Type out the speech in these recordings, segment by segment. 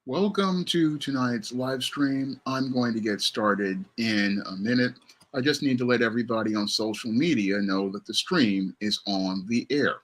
Welcome to tonight's live stream. I'm going to get started in a minute. I just need to let everybody on social media know that the stream is on the air.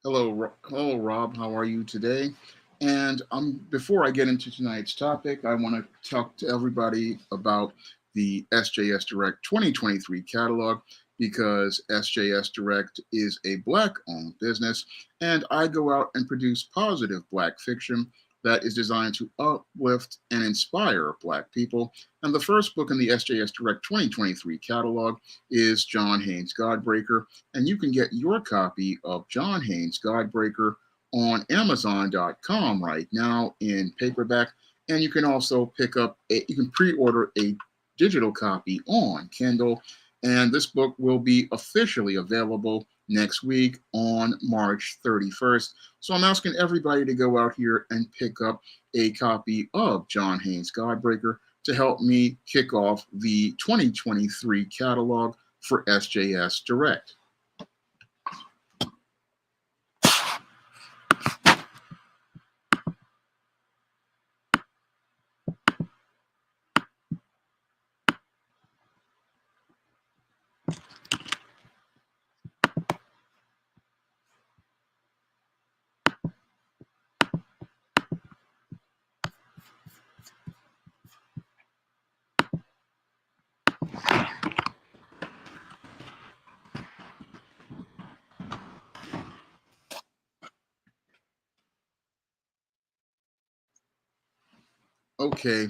Hello, Rob. How are you today? And before I get into tonight's topic, I want to talk to everybody about the SJS Direct 2023 catalog because SJS Direct is a Black-owned business, and I go out and produce positive Black fiction that is designed to uplift and inspire Black people. And the first book in the SJS Direct 2023 catalog is John Haynes' Godbreaker, and you can get your copy of John Haynes' Godbreaker on Amazon.com right now in paperback, and you can also you can pre-order a digital copy on Kindle, and this book will be officially available next week on March 31st. So I'm asking everybody to go out here and pick up a copy of John Haynes' Godbreaker to help me kick off the 2023 catalog for SJS Direct. Okay,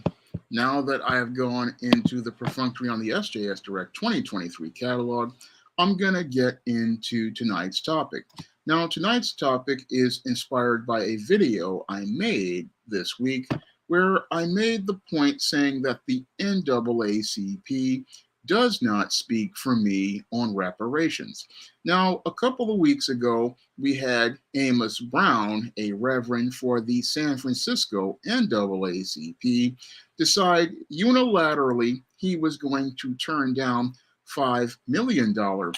now that I have gone into the perfunctory on the SJS Direct 2023 catalog, I'm going to get into tonight's topic. Now, tonight's topic is inspired by a video I made this week where I made the point saying that the NAACP does not speak for me on reparations. Now, a couple of weeks ago, we had Amos Brown, a reverend for the San Francisco NAACP, decide unilaterally he was going to turn down $5 million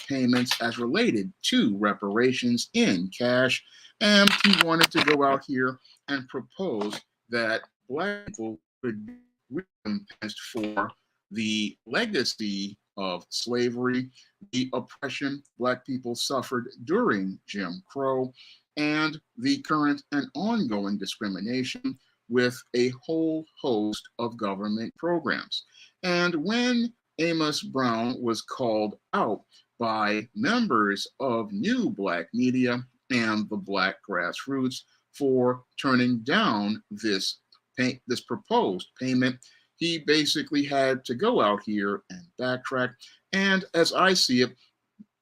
payments as related to reparations in cash. And he wanted to go out here and propose that Black people would be recompensed for the legacy of slavery, the oppression Black people suffered during Jim Crow, and the current and ongoing discrimination with a whole host of government programs. And when Amos Brown was called out by members of New Black Media and the Black grassroots for turning down this proposed payment, he basically had to go out here and backtrack. And as I see it,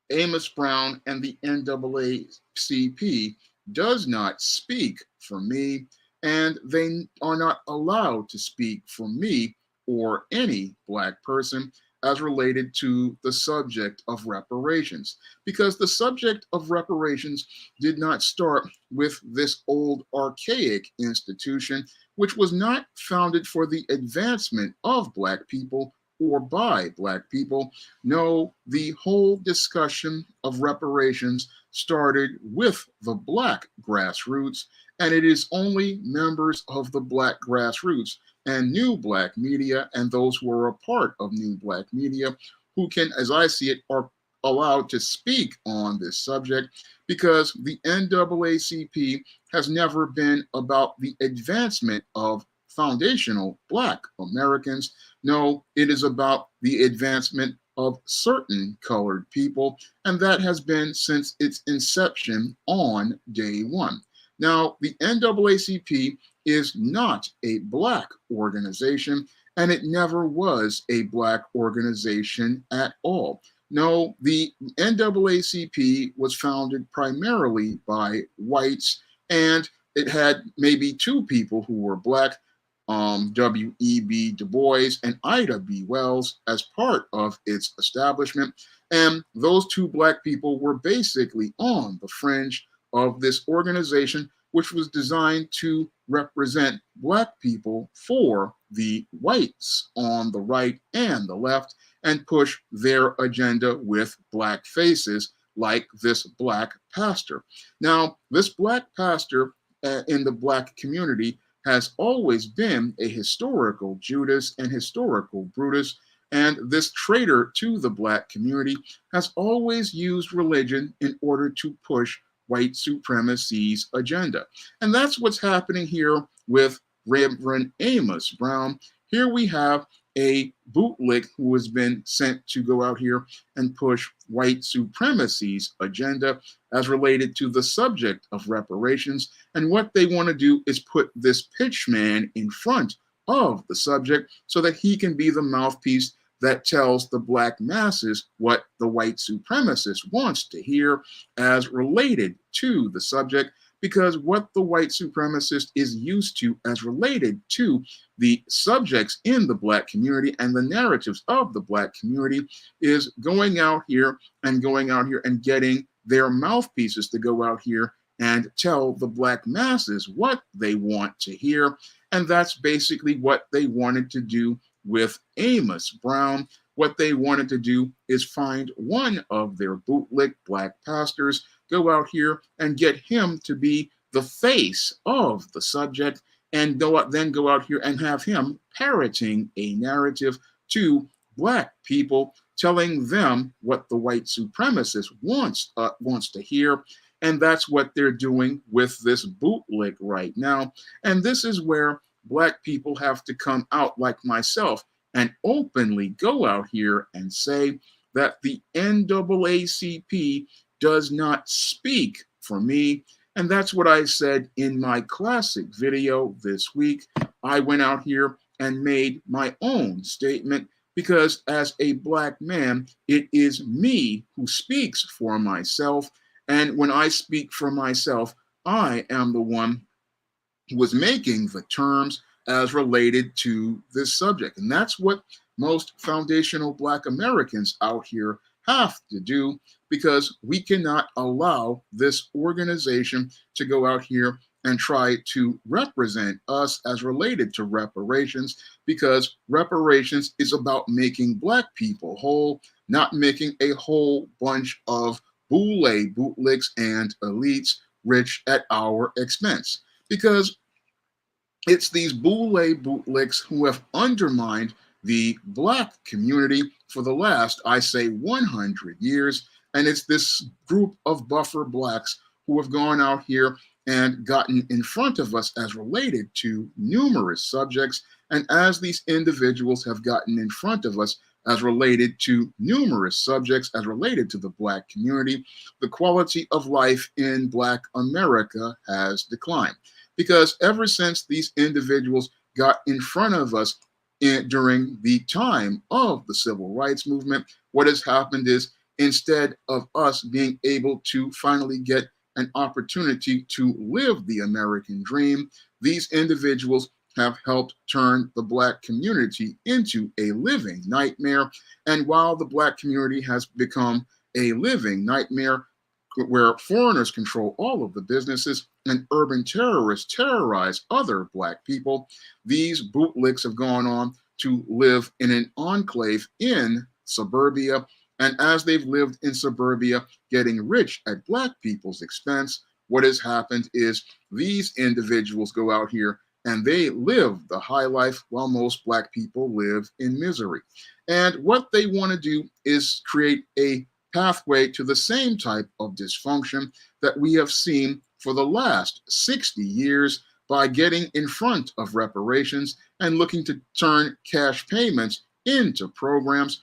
Amos Brown and the NAACP does not speak for me, and they are not allowed to speak for me or any Black person as related to the subject of reparations, because the subject of reparations did not start with this old archaic institution, which was not founded for the advancement of Black people or by Black people. No, the whole discussion of reparations started with the Black grassroots, and it is only members of the Black grassroots and new Black media and those who are a part of new Black media who can, as I see it, are allowed to speak on this subject, because the NAACP has never been about the advancement of foundational Black Americans. No, it is about the advancement of certain colored people, and that has been since its inception on day one. Now, the NAACP is not a Black organization, and it never was a Black organization at all. No, the NAACP was founded primarily by whites, and it had maybe two people who were Black, W.E.B. Du Bois and Ida B. Wells, as part of its establishment. And those two Black people were basically on the fringe of this organization, which was designed to represent Black people for the whites on the right and the left, and push their agenda with Black faces, like this Black pastor. Now, this Black pastor in the Black community has always been a historical Judas and historical Brutus, and this traitor to the Black community has always used religion in order to push white supremacy's agenda. And that's what's happening here with Reverend Amos Brown. Here we have a bootlick who has been sent to go out here and push white supremacy's agenda as related to the subject of reparations. And what they want to do is put this pitchman in front of the subject so that he can be the mouthpiece that tells the Black masses what the white supremacist wants to hear as related to the subject, because what the white supremacist is used to as related to the subjects in the Black community and the narratives of the Black community is going out here and getting their mouthpieces to go out here and tell the Black masses what they want to hear. And that's basically what they wanted to do with Amos Brown. What they wanted to do is find one of their bootlick Black pastors, go out here and get him to be the face of the subject, and then go out here and have him parroting a narrative to Black people, telling them what the white supremacist wants to hear. And that's what they're doing with this bootlick right now. And this is where Black people have to come out, like myself, and openly go out here and say that the NAACP does not speak for me. And that's what I said in my classic video this week. I went out here and made my own statement, because as a Black man, it is me who speaks for myself. And when I speak for myself, I am the one who was making the terms as related to this subject. And that's what most foundational Black Americans out here have to do, because we cannot allow this organization to go out here and try to represent us as related to reparations, because reparations is about making Black people whole, not making a whole bunch of bootlicks and elites rich at our expense. Because it's these bootlicks who have undermined the Black community for the last, I say, 100 years. And it's this group of buffer Blacks who have gone out here and gotten in front of us as related to numerous subjects. And as these individuals have gotten in front of us as related to numerous subjects, as related to the Black community, the quality of life in Black America has declined. Because ever since these individuals got in front of us during the time of the Civil Rights Movement, what has happened is, instead of us being able to finally get an opportunity to live the American dream, these individuals have helped turn the Black community into a living nightmare. And while the Black community has become a living nightmare, where foreigners control all of the businesses and urban terrorists terrorize other Black people, these bootlicks have gone on to live in an enclave in suburbia. And as they've lived in suburbia, getting rich at Black people's expense, what has happened is these individuals go out here and they live the high life while most Black people live in misery. And what they want to do is create a pathway to the same type of dysfunction that we have seen for the last 60 years by getting in front of reparations and looking to turn cash payments into programs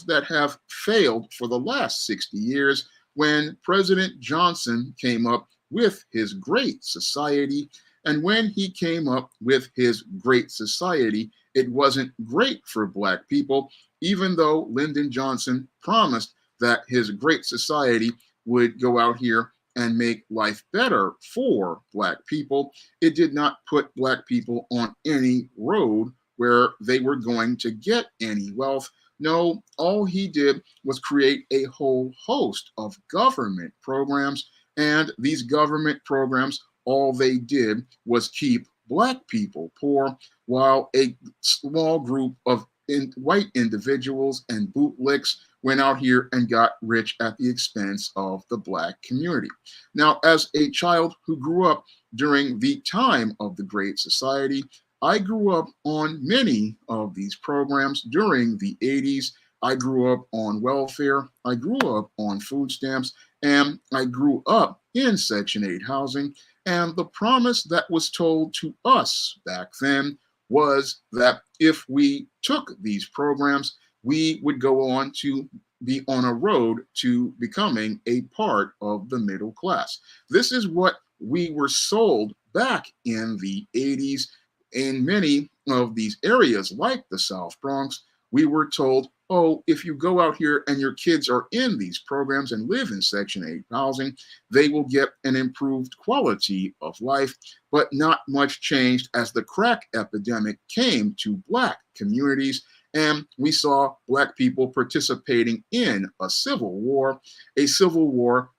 that have failed for the last 60 years. When President Johnson came up with his Great Society, and when he came up with his Great Society, it wasn't great for Black people, even though Lyndon Johnson promised that his Great Society would go out here and make life better for Black people. It did not put Black people on any road where they were going to get any wealth. No, all he did was create a whole host of government programs, and these government programs, all they did was keep Black people poor, while a small group of white individuals and bootlicks went out here and got rich at the expense of the Black community. Now, as a child who grew up during the time of the Great Society, I grew up on many of these programs during the 80s. I grew up on welfare, I grew up on food stamps, and I grew up in Section 8 housing. And the promise that was told to us back then was that if we took these programs, we would go on to be on a road to becoming a part of the middle class. This is what we were sold back in the 80s. In many of these areas, like the South Bronx, we were told, oh, if you go out here and your kids are in these programs and live in Section 8 housing, they will get an improved quality of life. But not much changed as the crack epidemic came to Black communities, and we saw Black people participating in a civil war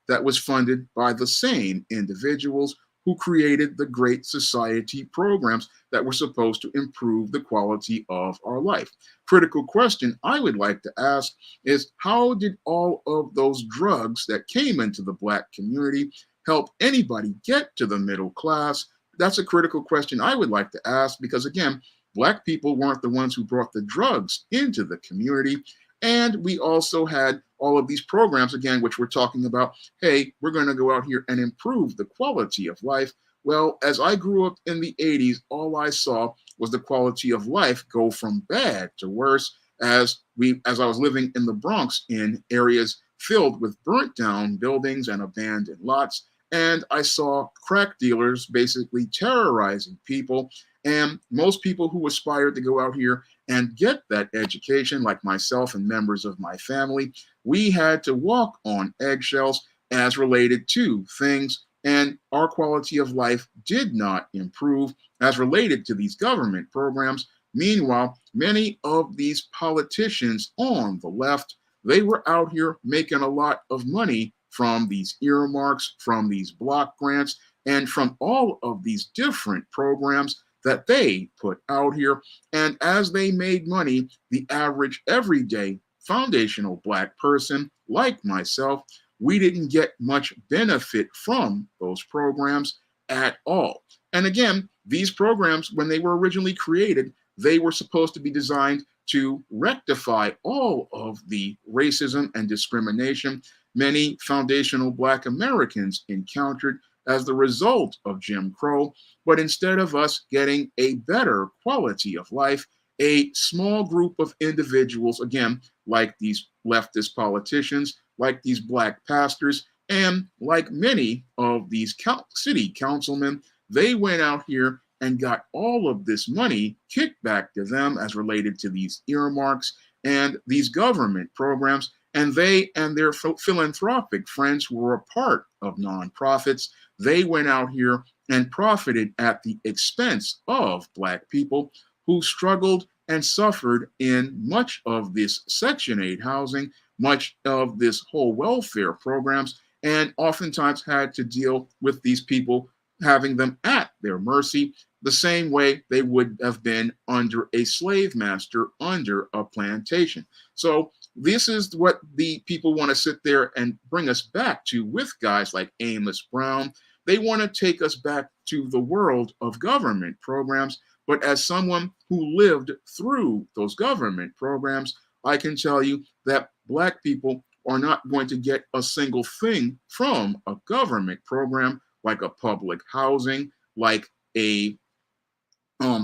that was funded by the same individuals who created the Great Society programs that were supposed to improve the quality of our life. Critical question I would like to ask is, how did all of those drugs that came into the Black community help anybody get to the middle class? That's a critical question I would like to ask, because again, Black people weren't the ones who brought the drugs into the community. And we also had all of these programs, again, which we're talking about, hey, we're going to go out here and improve the quality of life. Well, as I grew up in the 80s, all I saw was the quality of life go from bad to worse as I was living in the Bronx in areas filled with burnt down buildings and abandoned lots. And I saw crack dealers basically terrorizing people. And most people who aspired to go out here and get that education, like myself and members of my family, we had to walk on eggshells as related to things, and our quality of life did not improve as related to these government programs. Meanwhile, many of these politicians on the left, they were out here making a lot of money from these earmarks, from these block grants, and from all of these different programs that they put out here. And as they made money, the average everyday foundational Black person like myself, we didn't get much benefit from those programs at all. And again, these programs, when they were originally created, they were supposed to be designed to rectify all of the racism and discrimination many foundational Black Americans encountered as the result of Jim Crow. But instead of us getting a better quality of life, a small group of individuals, again, like these leftist politicians, like these Black pastors, and like many of these city councilmen, they went out here and got all of this money kicked back to them as related to these earmarks and these government programs. And they and their philanthropic friends who were a part of nonprofits, they went out here and profited at the expense of Black people who struggled and suffered in much of this Section 8 housing, much of this whole welfare programs, and oftentimes had to deal with these people having them at their mercy, the same way they would have been under a slave master under a plantation. So this is what the people want to sit there and bring us back to with guys like Amos Brown. They want to take us back to the world of government programs. But as someone who lived through those government programs, I can tell you that Black people are not going to get a single thing from a government program like a public housing, like a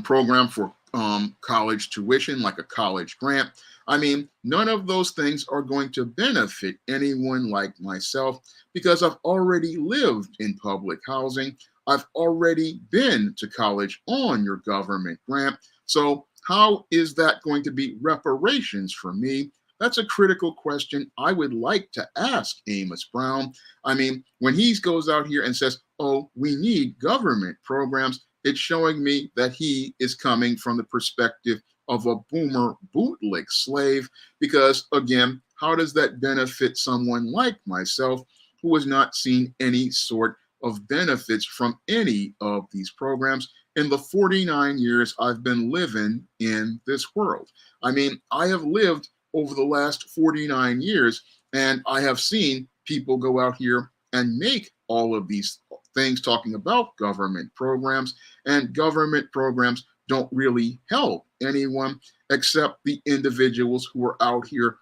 program for college tuition, like a college grant. I mean, none of those things are going to benefit anyone like myself because I've already lived in public housing. I've already been to college on your government grant. So, how is that going to be reparations for me? That's a critical question I would like to ask Amos Brown. I mean, when he goes out here and says, oh, we need government programs, it's showing me that he is coming from the perspective of a boomer bootleg slave. Because again, how does that benefit someone like myself who has not seen any sort of benefits from any of these programs in the 49 years I've been living in this world? I mean, I have lived over the last 49 years, and I have seen people go out here and make all of these things talking about government programs, and government programs don't really help anyone except the individuals who are out here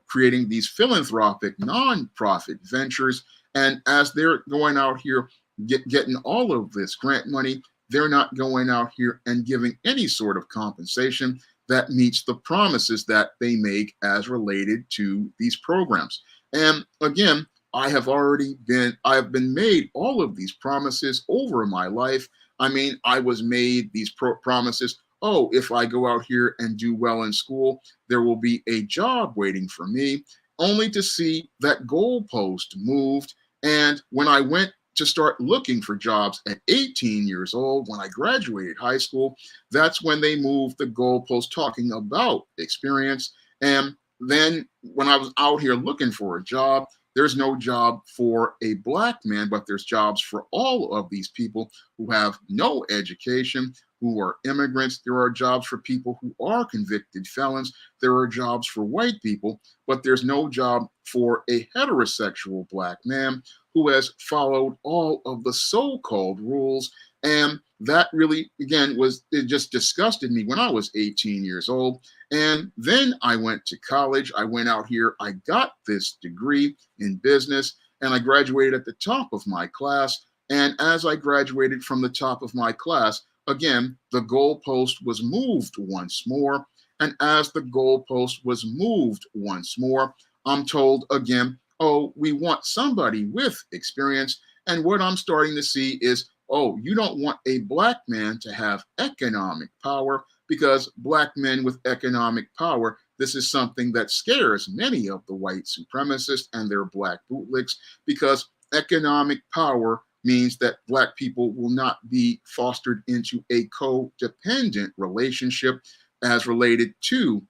creating these philanthropic nonprofit ventures. And as they're going out here getting all of this grant money, they're not going out here and giving any sort of compensation that meets the promises that they make as related to these programs. And again, I have been made all of these promises over my life. I mean, I was made these promises. Oh, if I go out here and do well in school, there will be a job waiting for me, only to see that goalpost moved. And when I went to start looking for jobs at 18 years old, when I graduated high school, that's when they moved the goalpost talking about experience. And then when I was out here looking for a job, there's no job for a Black man, but there's jobs for all of these people who have no education, who are immigrants. There are jobs for people who are convicted felons. There are jobs for white people, but there's no job for a heterosexual Black man who has followed all of the so-called rules. And that really, again, it just disgusted me when I was 18 years old. And then I went to college. I went out here. I got this degree in business, and I graduated at the top of my class. And as I graduated from the top of my class, again, the goalpost was moved once more. And as the goalpost was moved once more, I'm told again, oh, we want somebody with experience. And what I'm starting to see is, oh, you don't want a Black man to have economic power, because Black men with economic power, this is something that scares many of the white supremacists and their Black bootlegs, because economic power means that Black people will not be fostered into a codependent relationship as related to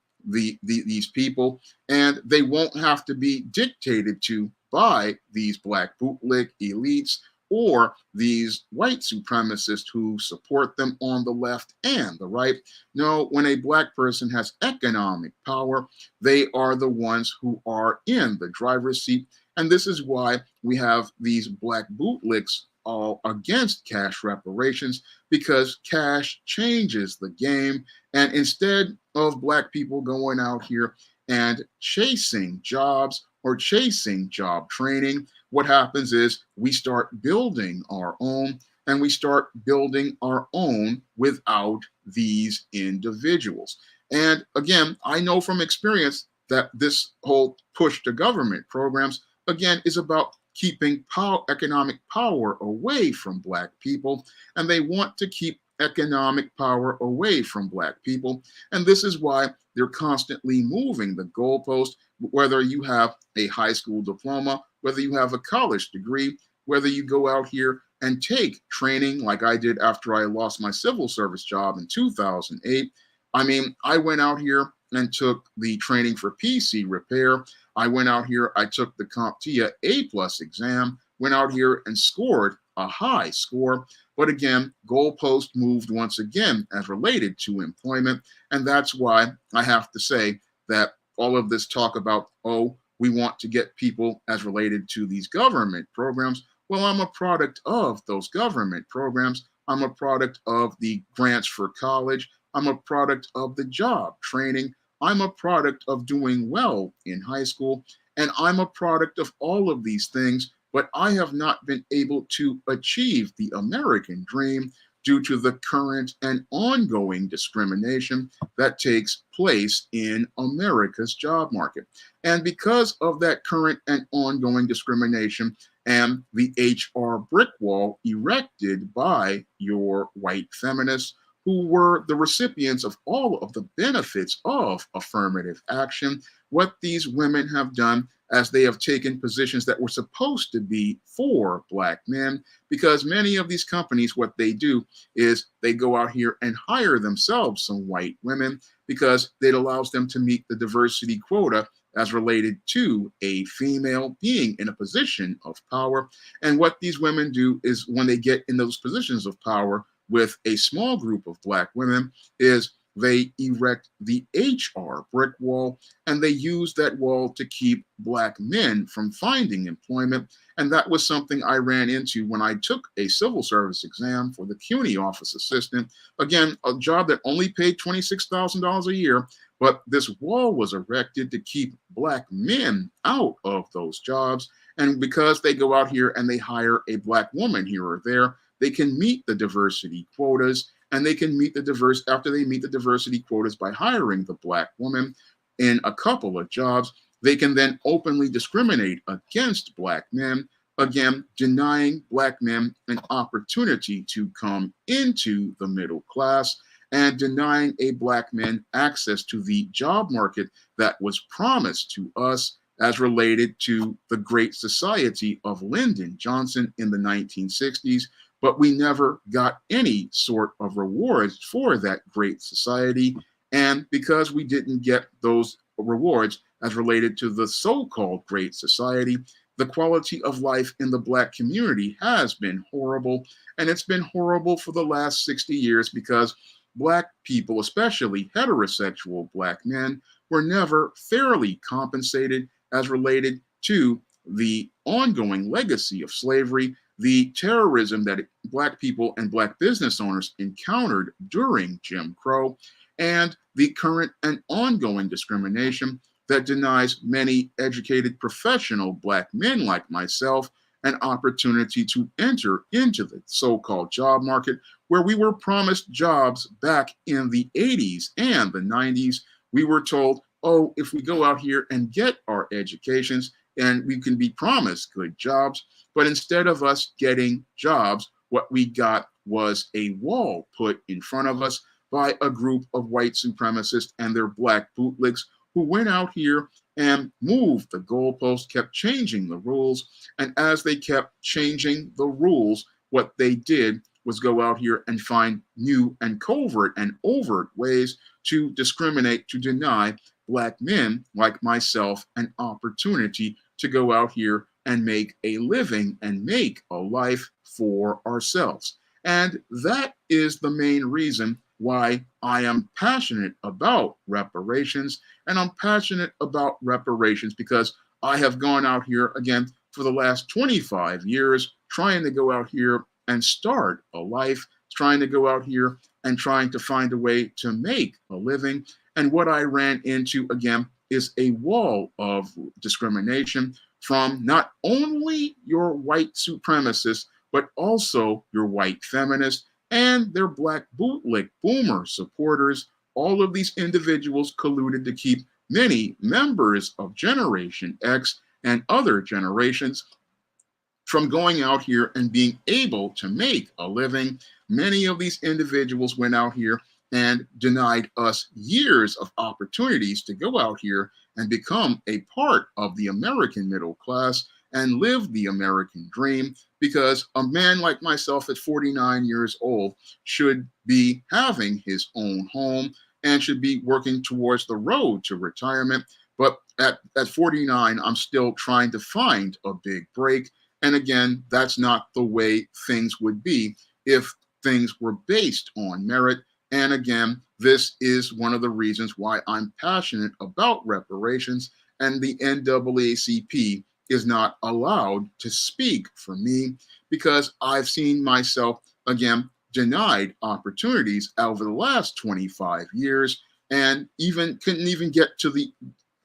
these people, and they won't have to be dictated to by these Black bootleg elites or these white supremacists who support them on the left and the right. No, when a Black person has economic power, they are the ones who are in the driver's seat. And this is why we have these Black bootlegs all against cash reparations, because cash changes the game. And instead of Black people going out here and chasing jobs or chasing job training, what happens is we start building our own, and we start building our own without these individuals. And again, I know from experience that this whole push to government programs, again, is about keeping economic power away from Black people, and they want to keep economic power away from Black people. And this is why they're constantly moving the goalpost, whether you have a high school diploma, whether you have a college degree, whether you go out here and take training like I did after I lost my civil service job in 2008. I mean, I went out here and took the training for PC repair. I went out here, I took the CompTIA A+ exam, went out here and scored a high score. But again, goalpost moved once again as related to employment. And that's why I have to say that all of this talk about, oh, we want to get people as related to these government programs. Well, I'm a product of those government programs. I'm a product of the grants for college. I'm a product of the job training. I'm a product of doing well in high school. And I'm a product of all of these things, but I have not been able to achieve the American dream due to the current and ongoing discrimination that takes place in America's job market. And because of that current and ongoing discrimination and the HR brick wall erected by your white feminists, who were the recipients of all of the benefits of affirmative action, what these women have done as they have taken positions that were supposed to be for Black men, because many of these companies, what they do is they go out here and hire themselves some white women because it allows them to meet the diversity quota as related to a female being in a position of power. And what these women do is when they get in those positions of power with a small group of Black women is they erect the HR brick wall, and they use that wall to keep Black men from finding employment. And that was something I ran into when I took a civil service exam for the CUNY office assistant. Again, a job that only paid $26,000 a year, but this wall was erected to keep Black men out of those jobs. And because they go out here and they hire a Black woman here or there, they can meet the diversity quotas, and they can meet the after they meet the diversity quotas by hiring the Black woman in a couple of jobs, they can then openly discriminate against Black men, again, denying Black men an opportunity to come into the middle class and denying a Black man access to the job market that was promised to us as related to the Great Society of Lyndon Johnson in the 1960s. But we never got any sort of rewards for that great society. And because we didn't get those rewards as related to the so-called great society, the quality of life in the Black community has been horrible. And it's been horrible for the last 60 years because Black people, especially heterosexual Black men, were never fairly compensated as related to the ongoing legacy of slavery, the terrorism that Black people and Black business owners encountered during Jim Crow, and the current and ongoing discrimination that denies many educated professional Black men like myself an opportunity to enter into the so-called job market, where we were promised jobs back in the 80s and the 90s. We were told, oh, if we go out here and get our educations, and we can be promised good jobs. But instead of us getting jobs, what we got was a wall put in front of us by a group of white supremacists and their Black bootlegs who went out here and moved the goalposts, kept changing the rules. And as they kept changing the rules, what they did was go out here and find new and covert and overt ways to discriminate, to deny Black men like myself an opportunity to go out here and make a living and make a life for ourselves. And that is the main reason why I am passionate about reparations. And I'm passionate about reparations because I have gone out here again for the last 25 years trying to go out here and start a life, trying to go out here and trying to find a way to make a living. And what I ran into again is a wall of discrimination from not only your white supremacists, but also your white feminists and their Black bootleg boomer supporters. All of these individuals colluded to keep many members of Generation X and other generations from going out here and being able to make a living. Many of these individuals went out here and denied us years of opportunities to go out here and become a part of the American middle class and live the American dream, because a man like myself at 49 years old should be having his own home and should be working towards the road to retirement. But at 49, I'm still trying to find a big break. And again, that's not the way things would be if things were based on merit. And again, this is one of the reasons why I'm passionate about reparations, and the NAACP is not allowed to speak for me because I've seen myself, again, denied opportunities over the last 25 years and even couldn't even get to the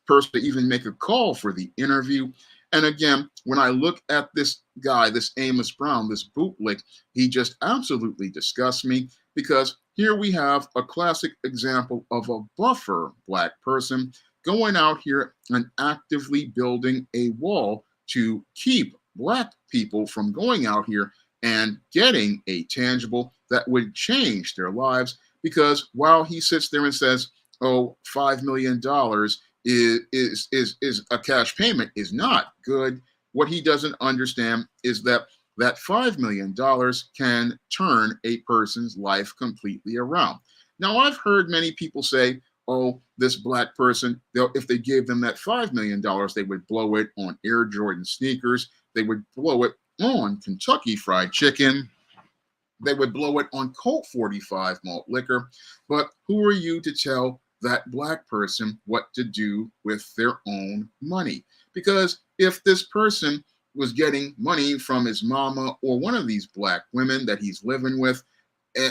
person to even make a call for the interview. And again, when I look at this guy, this Amos Brown, this bootlick, he just absolutely disgusts me because here we have a classic example of a buffer black person going out here and actively building a wall to keep black people from going out here and getting a tangible that would change their lives. Because while he sits there and says, oh, $5 million is a cash payment is not good. What he doesn't understand is that $5 million can turn a person's life completely around. Now, I've heard many people say, oh, this black person, if they gave them that $5 million, they would blow it on Air Jordan sneakers. They would blow it on Kentucky Fried Chicken. They would blow it on Colt 45 malt liquor. But who are you to tell that black person what to do with their own money? Because if this person was getting money from his mama or one of these black women that he's living with,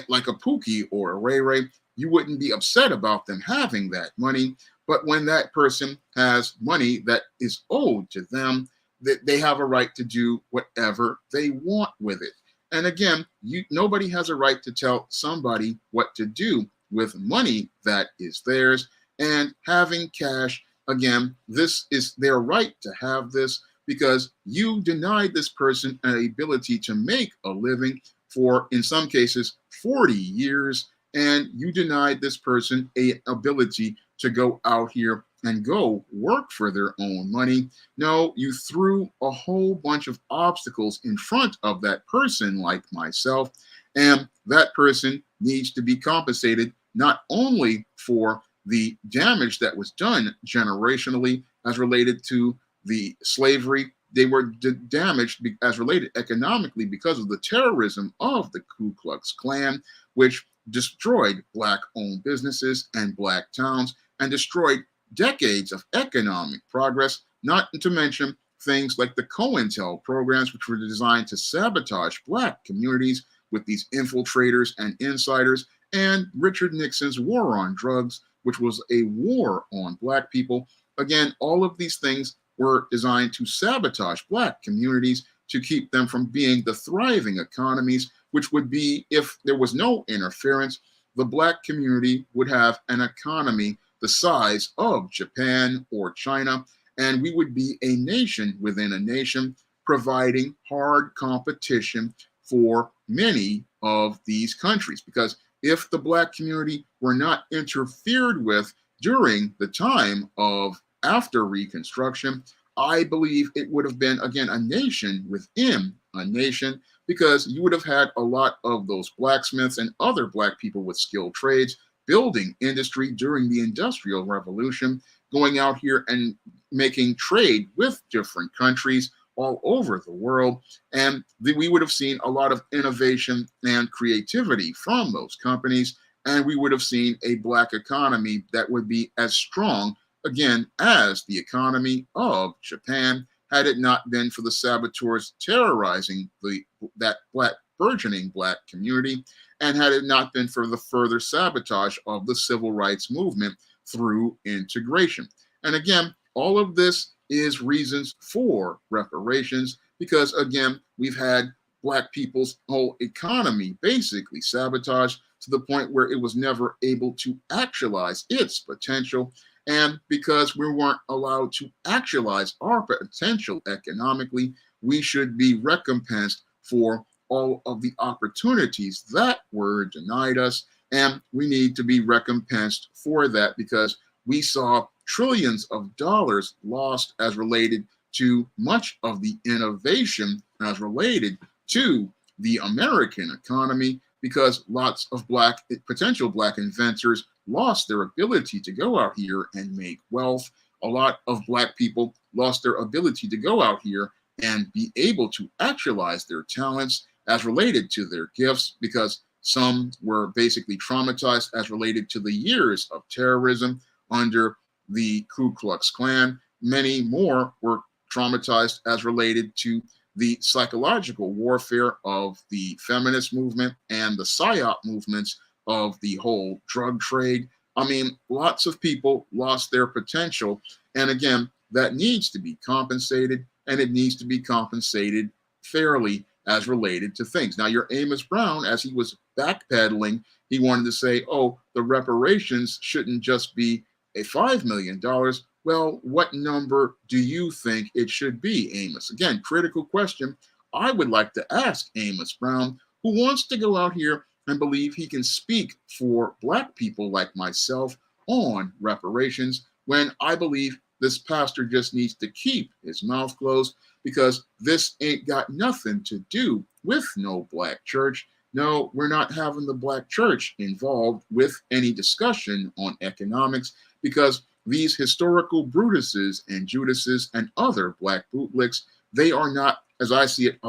like a Pookie or a Ray Ray, you wouldn't be upset about them having that money. But when that person has money that is owed to them, that they have a right to do whatever they want with it. And again, nobody has a right to tell somebody what to do with money that is theirs. And having cash, again, this is their right to have this because you denied this person an ability to make a living for, in some cases, 40 years. And you denied this person an ability to go out here and go work for their own money. No, you threw a whole bunch of obstacles in front of that person like myself, and that person needs to be compensated not only for the damage that was done generationally as related to the slavery, they were damaged as related economically because of the terrorism of the Ku Klux Klan, which destroyed black-owned businesses and black towns and destroyed decades of economic progress, not to mention things like the COINTEL programs, which were designed to sabotage black communities with these infiltrators and insiders, and Richard Nixon's war on drugs, which was a war on black people. Again, all of these things were designed to sabotage black communities to keep them from being the thriving economies, which would be, if there was no interference, the black community would have an economy the size of Japan or China, and we would be a nation within a nation, providing hard competition for many of these countries. Because if the black community were not interfered with during the time of after Reconstruction, I believe it would have been, again, a nation within a nation, because you would have had a lot of those blacksmiths and other black people with skilled trades building industry during the Industrial Revolution, going out here and making trade with different countries all over the world. And we would have seen a lot of innovation and creativity from those companies. And we would have seen a black economy that would be as strong, again, as the economy of Japan, had it not been for the saboteurs terrorizing that burgeoning black community, and had it not been for the further sabotage of the civil rights movement through integration. And again, all of this is reasons for reparations, because again, we've had black people's whole economy basically sabotaged to the point where it was never able to actualize its potential. And because we weren't allowed to actualize our potential economically, we should be recompensed for all of the opportunities that were denied us. And we need to be recompensed for that, because we saw trillions of dollars lost as related to much of the innovation as related to the American economy, because lots of potential black inventors lost their ability to go out here and make wealth. A lot of black people lost their ability to go out here and be able to actualize their talents. as related to their gifts, because some were basically traumatized as related to the years of terrorism under the Ku Klux Klan. Many more were traumatized as related to the psychological warfare of the feminist movement and the PSYOP movements of the whole drug trade. I mean, lots of people lost their potential. And again, that needs to be compensated, and it needs to be compensated fairly as related to things. Now, your Amos Brown, as he was backpedaling, he wanted to say, oh, the reparations shouldn't just be a $5 million. Well, what number do you think it should be, Amos? Again, critical question. I would like to ask Amos Brown, who wants to go out here and believe he can speak for Black people like myself on reparations, when I believe this pastor just needs to keep his mouth closed, because this ain't got nothing to do with no Black church. No, we're not having the Black church involved with any discussion on economics, because these historical Brutuses and Judases and other Black bootlicks, they are not, as I see it,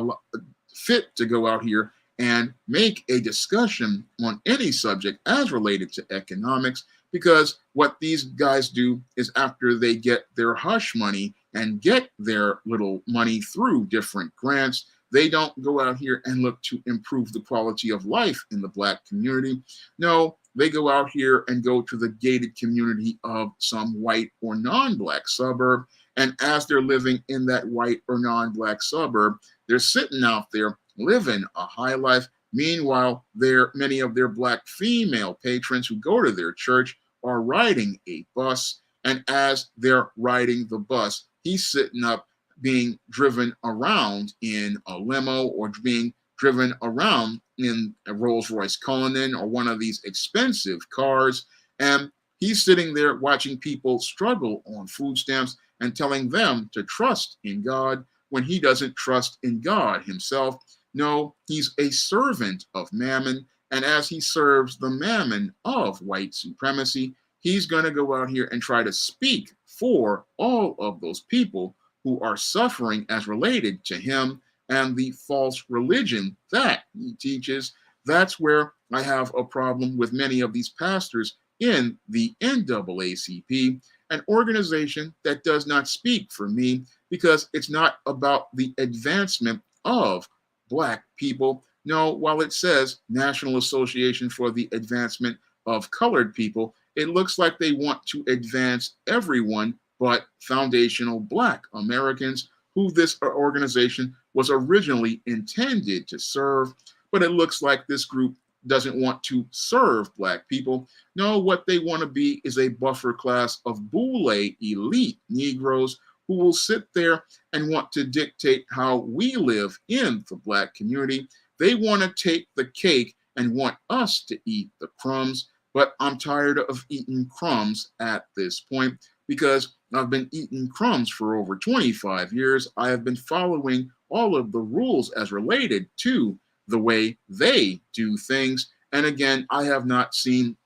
fit to go out here and make a discussion on any subject as related to economics, because what these guys do is, after they get their hush money and get their little money through different grants, they don't go out here and look to improve the quality of life in the Black community. No, they go out here and go to the gated community of some white or non-Black suburb. And as they're living in that white or non-Black suburb, they're sitting out there living a high life. Meanwhile, many of their Black female patrons who go to their church are riding a bus. And as they're riding the bus, he's sitting up being driven around in a limo, or being driven around in a Rolls-Royce Cullinan or one of these expensive cars. And he's sitting there watching people struggle on food stamps and telling them to trust in God when he doesn't trust in God himself. No, he's a servant of mammon. And as he serves the mammon of white supremacy, he's going to go out here and try to speak for all of those people who are suffering as related to him and the false religion that he teaches. That's where I have a problem with many of these pastors in the NAACP, an organization that does not speak for me, because it's not about the advancement of Black people. No, while it says National Association for the Advancement of Colored People, it looks like they want to advance everyone but foundational Black Americans, who this organization was originally intended to serve. But it looks like this group doesn't want to serve Black people. No, what they want to be is a buffer class of boule elite Negroes who will sit there and want to dictate how we live in the Black community. They want to take the cake and want us to eat the crumbs. But I'm tired of eating crumbs at this point, because I've been eating crumbs for over 25 years. I have been following all of the rules as related to the way they do things. And again, I have not seen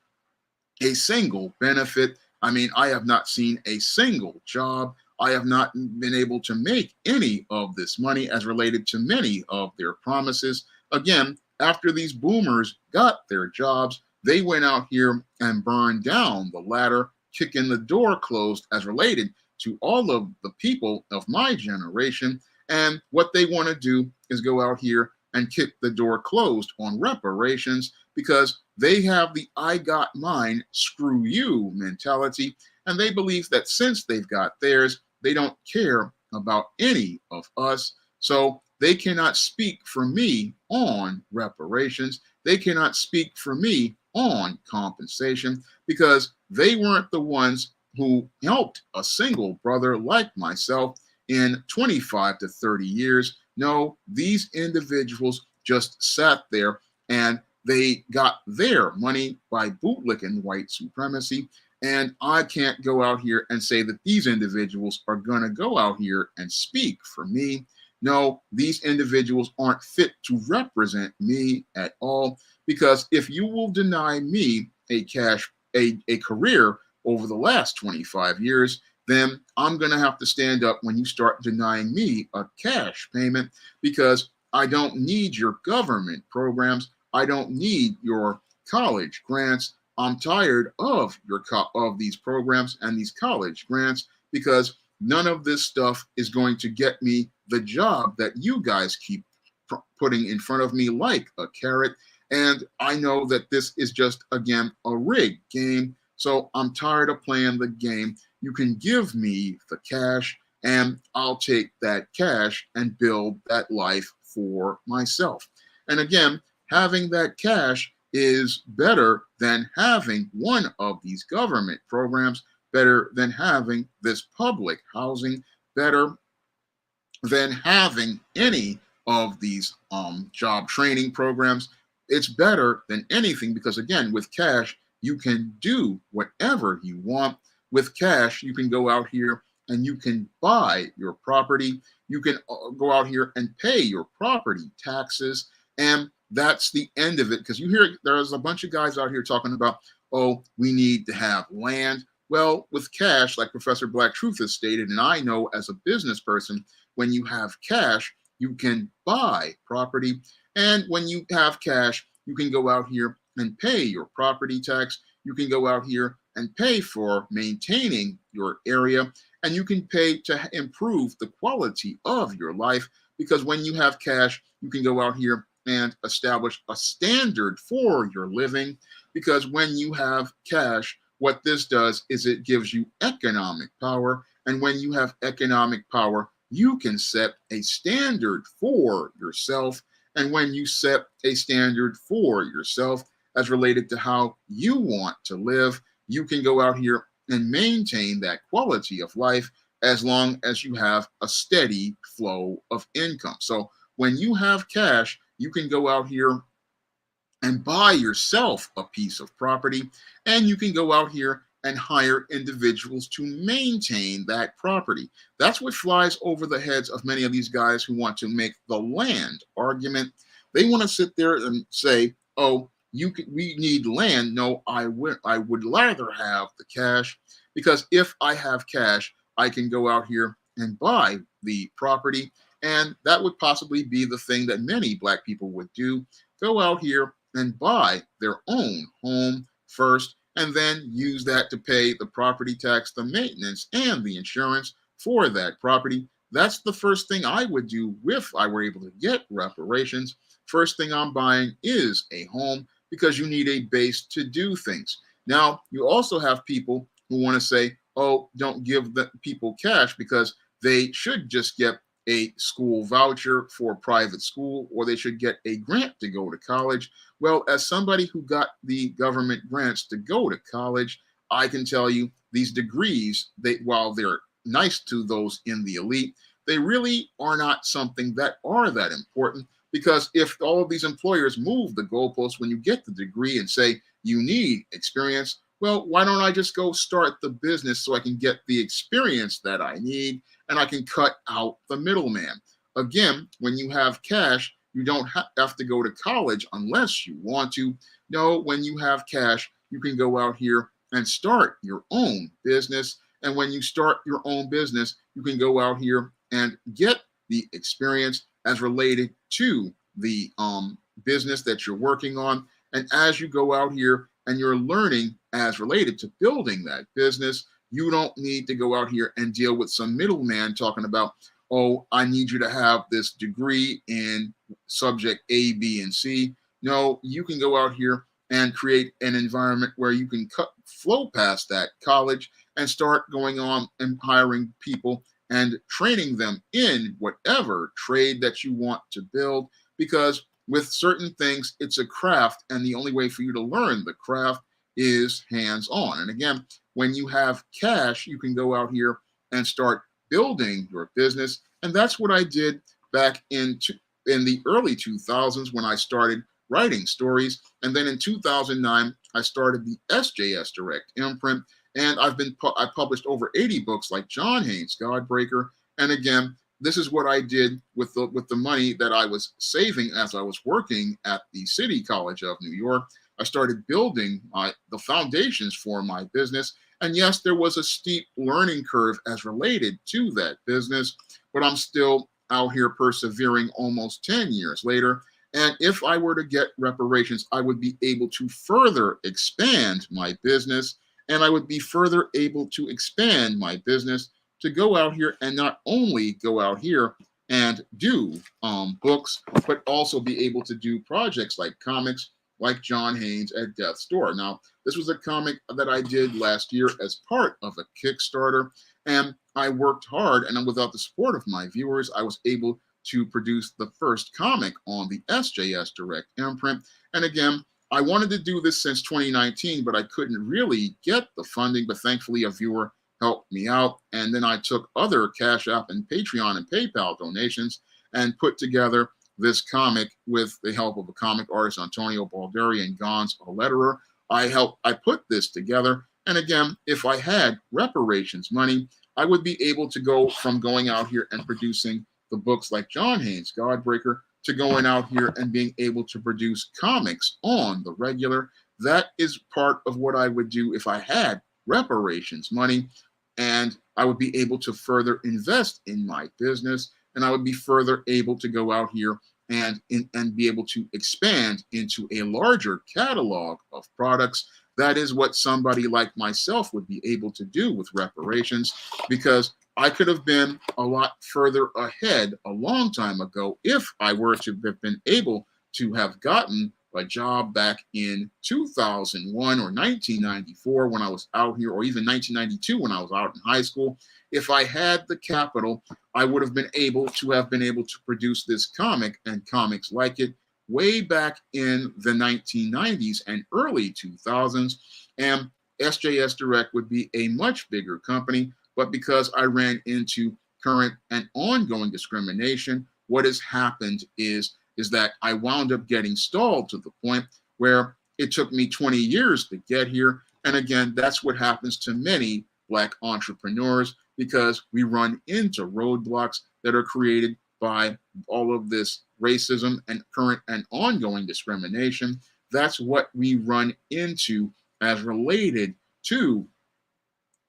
a single benefit. I mean, I have not seen a single job. I have not been able to make any of this money as related to many of their promises. Again, after these boomers got their jobs, they went out here and burned down the ladder, kicking the door closed as related to all of the people of my generation. And what they want to do is go out here and kick the door closed on reparations, because they have the I got mine, screw you mentality. And they believe that since they've got theirs, they don't care about any of us. So they cannot speak for me on reparations. They cannot speak for me on compensation, because they weren't the ones who helped a single brother like myself in 25 to 30 years. No, these individuals just sat there and they got their money by bootlicking white supremacy. And I can't go out here and say that these individuals are going to go out here and speak for me. No, these individuals aren't fit to represent me at all, because if you will deny me a career over the last 25 years, then I'm going to have to stand up when you start denying me a cash payment, because I don't need your government programs. I don't need your college grants. I'm tired of of these programs and these college grants because none of this stuff is going to get me the job that you guys keep putting in front of me like a carrot. And I know that this is just, again, a rigged game. So I'm tired of playing the game. You can give me the cash, and I'll take that cash and build that life for myself. And again, having that cash is better than having one of these government programs, better than having this public housing, better than having any of these job training programs. It's better than anything because, again, with cash, you can do whatever you want. With cash, you can go out here and you can buy your property. You can go out here and pay your property taxes. And that's the end of it, because you hear there's a bunch of guys out here talking about, oh, we need to have land. Well, with cash, like Professor Black Truth has stated, and I know as a business person, when you have cash, you can buy property. And when you have cash, you can go out here and pay your property tax. You can go out here and pay for maintaining your area. And you can pay to improve the quality of your life, because when you have cash, you can go out here and establish a standard for your living. Because when you have cash, what this does is it gives you economic power. And when you have economic power, you can set a standard for yourself. And when you set a standard for yourself as related to how you want to live, you can go out here and maintain that quality of life as long as you have a steady flow of income. So when you have cash, you can go out here and buy yourself a piece of property, and you can go out here and hire individuals to maintain that property. That's what flies over the heads of many of these guys who want to make the land argument. They want to sit there and say, oh, we need land. No, I would rather have the cash, because if I have cash, I can go out here and buy the property. And that would possibly be the thing that many Black people would do. Go out here and buy their own home first, and then use that to pay the property tax, the maintenance, and the insurance for that property. That's the first thing I would do if I were able to get reparations. First thing I'm buying is a home, because you need a base to do things. Now, you also have people who want to say, oh, don't give the people cash because they should just get a school voucher for private school, or they should get a grant to go to college. Well, as somebody who got the government grants to go to college, I can tell you these degrees, while they're nice to those in the elite, they really are not something that are that important, because if all of these employers move the goalposts when you get the degree and say you need experience, well, why don't I just go start the business so I can get the experience that I need, and I can cut out the middleman? Again, when you have cash, you don't have to go to college unless you want to. No, when you have cash, you can go out here and start your own business. And when you start your own business, you can go out here and get the experience as related to the business that you're working on. And as you go out here and you're learning as related to building that business, you don't need to go out here and deal with some middleman talking about, oh, I need you to have this degree in subject A, B, and C. No, you can go out here and create an environment where you can flow past that college and start going on and hiring people and training them in whatever trade that you want to build. Because with certain things, it's a craft, and the only way for you to learn the craft is hands-on. And again, when you have cash, you can go out here and start building your business. And that's what I did back in the early 2000s when I started writing stories. And then in 2009, I started the SJS Direct imprint. And I published over 80 books like John Haynes' Godbreaker. And again, this is what I did with the money that I was saving as I was working at the City College of New York. I started building the foundations for my business. And yes, there was a steep learning curve as related to that business, but I'm still out here persevering almost 10 years later. And if I were to get reparations, I would be able to further expand my business, and I would be further able to expand my business to go out here and not only go out here and do books, but also be able to do projects like comics, like John Haynes at Death's Door. Now, this was a comic that I did last year as part of a Kickstarter, and I worked hard, and without the support of my viewers, I was able to produce the first comic on the SJS Direct imprint. And again, I wanted to do this since 2019, but I couldn't really get the funding, but thankfully a viewer helped me out. And then I took other Cash App and Patreon and PayPal donations and put together this comic with the help of a comic artist, Antonio Balderi, and Gons, a letterer. I put this together. And again, if I had reparations money, I would be able to go from going out here and producing the books like John Haynes, Godbreaker, to going out here and being able to produce comics on the regular. That is part of what I would do if I had reparations money, and I would be able to further invest in my business, and I would be further able to go out here and be able to expand into a larger catalog of products. That is what somebody like myself would be able to do with reparations, because I could have been a lot further ahead a long time ago if I were to have been able to have gotten a job back in 2001 or 1994 when I was out here, or even 1992 when I was out in high school. If I had the capital, I would have been able to produce this comic and comics like it way back in the 1990s and early 2000s. And SJS Direct would be a much bigger company. But because I ran into current and ongoing discrimination, what has happened is that I wound up getting stalled to the point where it took me 20 years to get here. And again, that's what happens to many Black entrepreneurs, because we run into roadblocks that are created by all of this racism and current and ongoing discrimination. That's what we run into as related to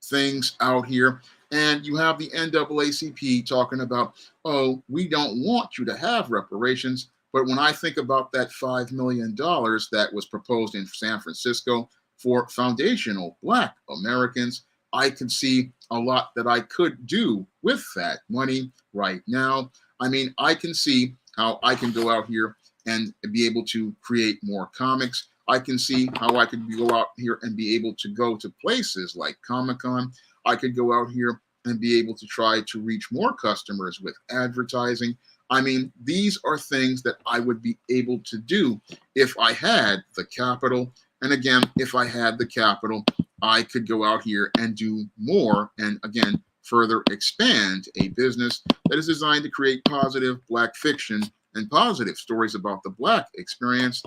things out here. And you have the NAACP talking about, oh, we don't want you to have reparations. But when I think about that $5 million that was proposed in San Francisco for foundational Black Americans, I can see a lot that I could do with that money right now. I mean, I can see how I can go out here and be able to create more comics. I can see how I could go out here and be able to go to places like Comic-Con. I could go out here and be able to try to reach more customers with advertising. I mean, these are things that I would be able to do if I had the capital. And again, if I had the capital, I could go out here and do more and, again, further expand a business that is designed to create positive Black fiction and positive stories about the Black experience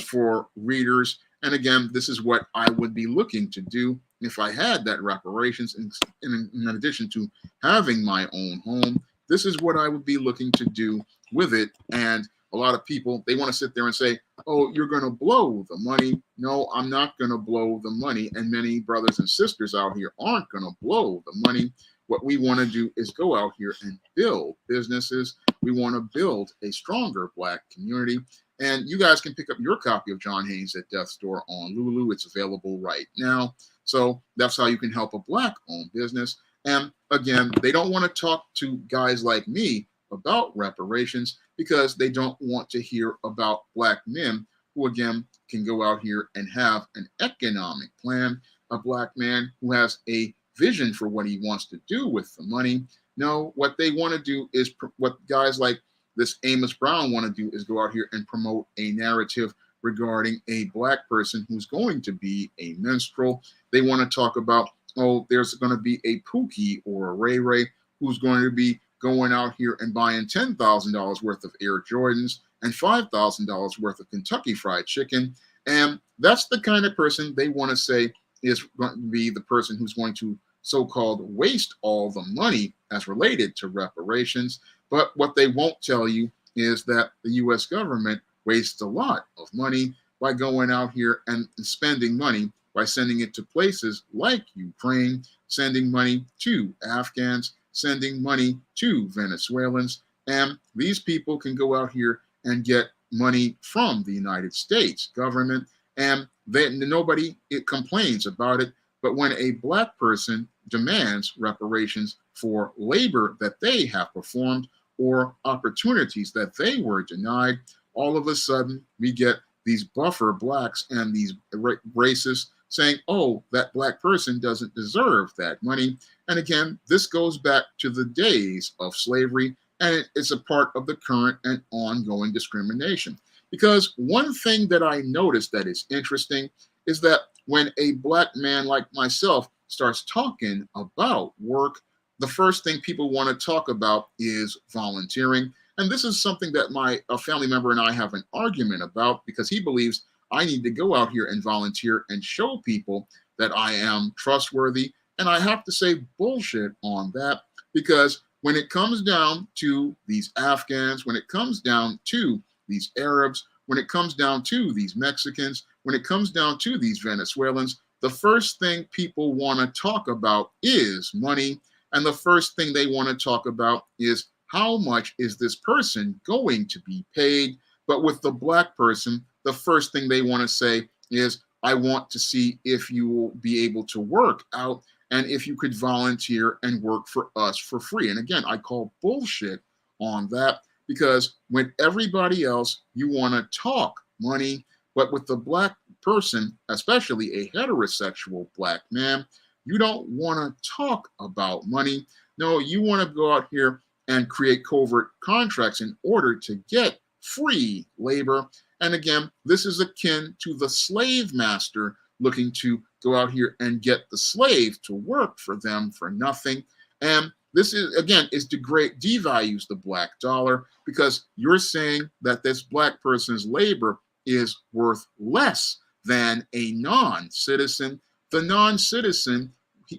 for readers. And again, this is what I would be looking to do if I had that reparations. In addition to having my own home, this is what I would be looking to do with it. And a lot of people, they want to sit there and say, oh, you're going to blow the money. No, I'm not going to blow the money. And many brothers and sisters out here aren't going to blow the money. What we want to do is go out here and build businesses. We want to build a stronger Black community. And you guys can pick up your copy of John Haynes at Death's Door on Lulu. It's available right now. So that's how you can help a Black-owned business. And again, they don't want to talk to guys like me about reparations because they don't want to hear about Black men who, again, can go out here and have an economic plan, a Black man who has a vision for what he wants to do with the money. No, what they want to do is what guys like this Amos Brown want to do is go out here and promote a narrative regarding a Black person who's going to be a minstrel. They want to talk about, oh, there's going to be a Pookie or a Ray Ray who's going to be going out here and buying $10,000 worth of Air Jordans and $5,000 worth of Kentucky Fried Chicken. And that's the kind of person they want to say is going to be the person who's going to so-called waste all the money as related to reparations. But what they won't tell you is that the U.S. government wastes a lot of money by going out here and spending money by sending it to places like Ukraine, sending money to Afghans, sending money to Venezuelans. And these people can go out here and get money from the United States government, and nobody complains about it. But when a black person demands reparations for labor that they have performed or opportunities that they were denied, all of a sudden we get these buffer blacks and these racists saying, oh, that black person doesn't deserve that money. And again, this goes back to the days of slavery, and it's a part of the current and ongoing discrimination. Because one thing that I noticed that is interesting is that when a black man like myself starts talking about work, the first thing people want to talk about is volunteering. And this is something that a family member and I have an argument about, because he believes I need to go out here and volunteer and show people that I am trustworthy. And I have to say bullshit on that, because when it comes down to these Afghans, when it comes down to these Arabs, when it comes down to these Mexicans, when it comes down to these Venezuelans, the first thing people want to talk about is money. And the first thing they want to talk about is how much is this person going to be paid? But with the black person, the first thing they want to say is, I want to see if you will be able to work out and if you could volunteer and work for us for free. And again, I call bullshit on that, because when everybody else, you want to talk money, but with the black person, especially a heterosexual black man, you don't want to talk about money. No, you want to go out here and create covert contracts in order to get free labor. And again, this is akin to the slave master looking to go out here and get the slave to work for them for nothing. And this is, again, devalues the black dollar, because you're saying that this black person's labor is worth less than a non-citizen. The non-citizen,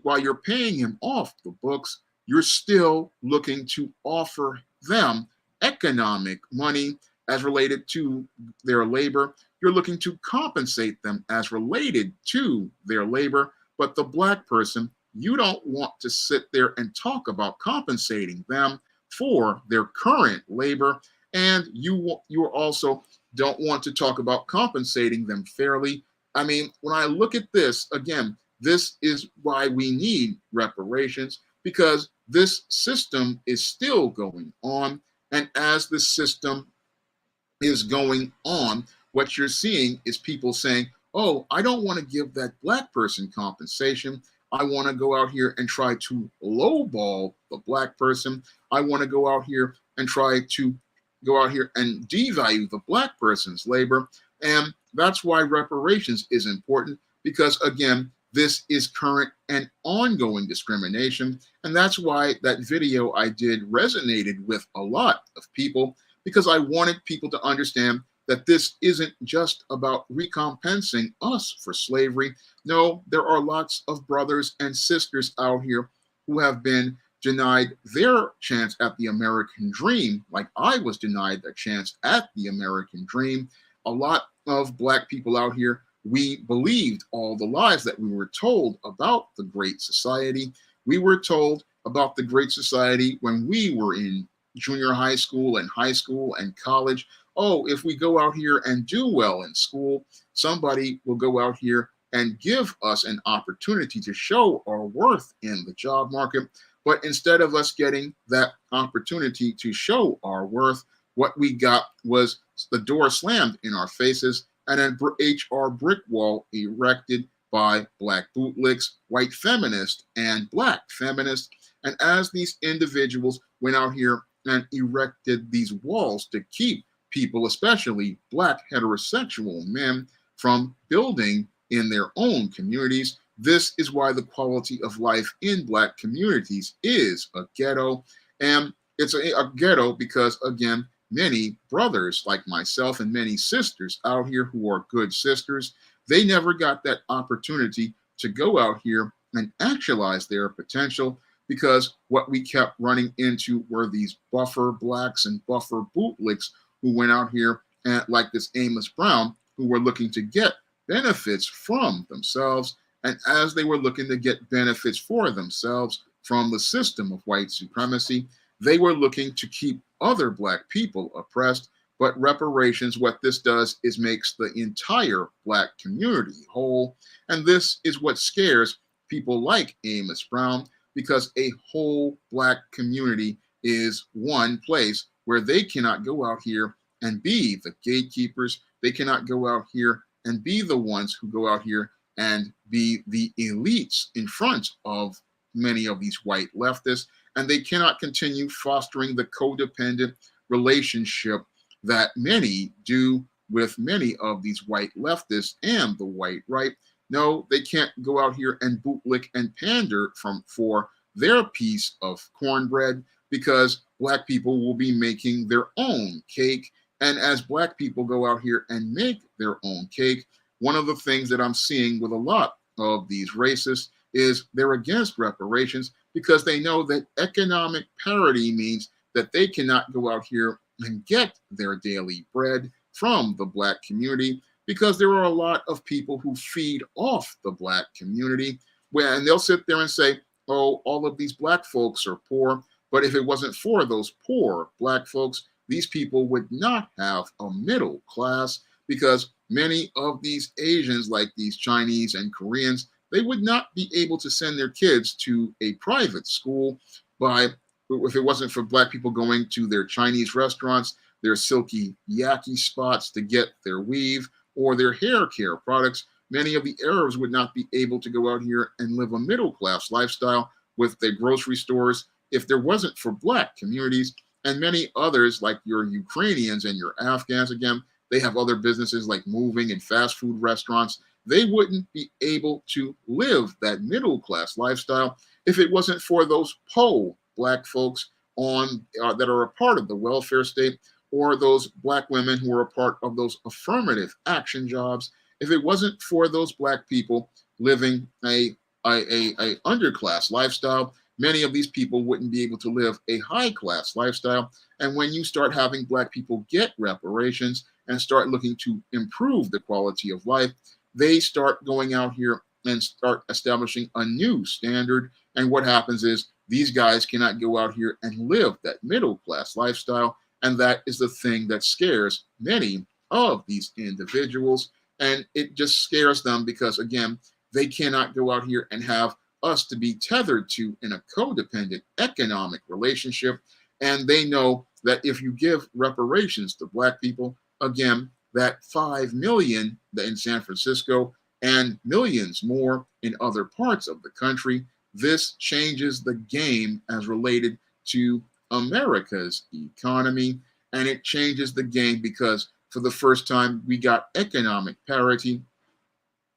while you're paying him off the books, you're still looking to offer them economic money as related to their labor. You're looking to compensate them as related to their labor. But the black person, you don't want to sit there and talk about compensating them for their current labor. And you also don't want to talk about compensating them fairly. I mean, when I look at this, again, this is why we need reparations, because this system is still going on. And as this system is going on, what you're seeing is people saying, oh, I don't want to give that black person compensation. I want to go out here and try to lowball the black person. I want to go out here and try to go out here and devalue the black person's labor. And that's why reparations is important, because again, this is current and ongoing discrimination. And that's why that video I did resonated with a lot of people, because I wanted people to understand that this isn't just about recompensing us for slavery. No, there are lots of brothers and sisters out here who have been denied their chance at the American dream, like I was denied a chance at the American dream. A lot of black people out here, we believed all the lies that we were told about the Great Society. We were told about the Great Society when we were in junior high school and college. Oh, if we go out here and do well in school, somebody will go out here and give us an opportunity to show our worth in the job market. But instead of us getting that opportunity to show our worth, what we got was the door slammed in our faces and an HR brick wall erected by black bootlicks, white feminists, and black feminists. And as these individuals went out here and erected these walls to keep people, especially black heterosexual men, from building in their own communities, this is why the quality of life in black communities is a ghetto. And it's a ghetto because, again, many brothers like myself and many sisters out here who are good sisters, they never got that opportunity to go out here and actualize their potential, because what we kept running into were these buffer blacks and buffer bootlicks who went out here and, like this Amos Brown, who were looking to get benefits from themselves. And as they were looking to get benefits for themselves from the system of white supremacy, they were looking to keep other black people oppressed. But reparations, what this does is makes the entire black community whole. And this is what scares people like Amos Brown, because a whole black community is one place where they cannot go out here and be the gatekeepers. They cannot go out here and be the ones who go out here and be the elites in front of many of these white leftists. And they cannot continue fostering the codependent relationship that many do with many of these white leftists and the white right. No, they can't go out here and bootlick and pander for their piece of cornbread, because black people will be making their own cake. And as black people go out here and make their own cake, one of the things that I'm seeing with a lot of these racists is they're against reparations because they know that economic parity means that they cannot go out here and get their daily bread from the black community, because there are a lot of people who feed off the black community, and they'll sit there and say, oh, all of these black folks are poor. But if it wasn't for those poor black folks, these people would not have a middle class, because many of these Asians, like these Chinese and Koreans, they would not be able to send their kids to a private school if it wasn't for black people going to their Chinese restaurants, their silky yaki spots to get their weave, or their hair care products. Many of the Arabs would not be able to go out here and live a middle class lifestyle with their grocery stores if there wasn't for black communities. And many others, like your Ukrainians and your Afghans, again, they have other businesses like moving and fast food restaurants. They wouldn't be able to live that middle class lifestyle if it wasn't for those black folks that are a part of the welfare state, or those black women who are a part of those affirmative action jobs. If it wasn't for those black people living a underclass lifestyle, many of these people wouldn't be able to live a high class lifestyle. And when you start having black people get reparations and start looking to improve the quality of life, they start going out here and start establishing a new standard. And what happens is these guys cannot go out here and live that middle class lifestyle. And that is the thing that scares many of these individuals. And it just scares them because, again, they cannot go out here and have us to be tethered to in a codependent economic relationship. And they know that if you give reparations to black people, again, that 5 million in San Francisco and millions more in other parts of the country, this changes the game as related to America's economy. And it changes the game because for the first time, we got economic parity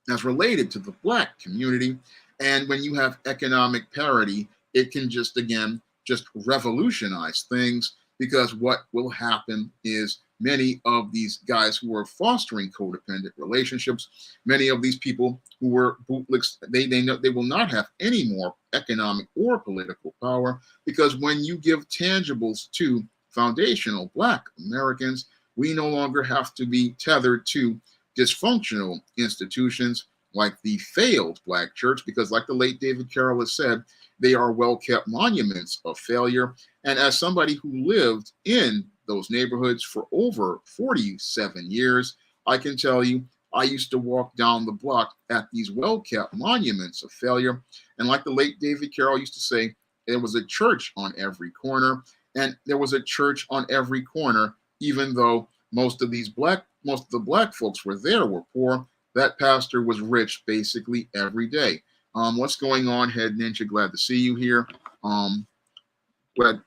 as related to the black community. And when you have economic parity, it can just, again, just revolutionize things, because what will happen is many of these guys who are fostering codependent relationships, many of these people who were bootlicks, they know they will not have any more economic or political power, because when you give tangibles to foundational black Americans, we no longer have to be tethered to dysfunctional institutions like the failed black church, because like the late David Carroll has said, they are well-kept monuments of failure. And as somebody who lived in those neighborhoods for over 47 years, I can tell you, I used to walk down the block at these well-kept monuments of failure. And like the late David Carroll used to say, there was a church on every corner, and there was a church on every corner, even though most of the black folks were poor. That pastor was rich basically every day. What's going on, Head Ninja? Glad to see you here. Glad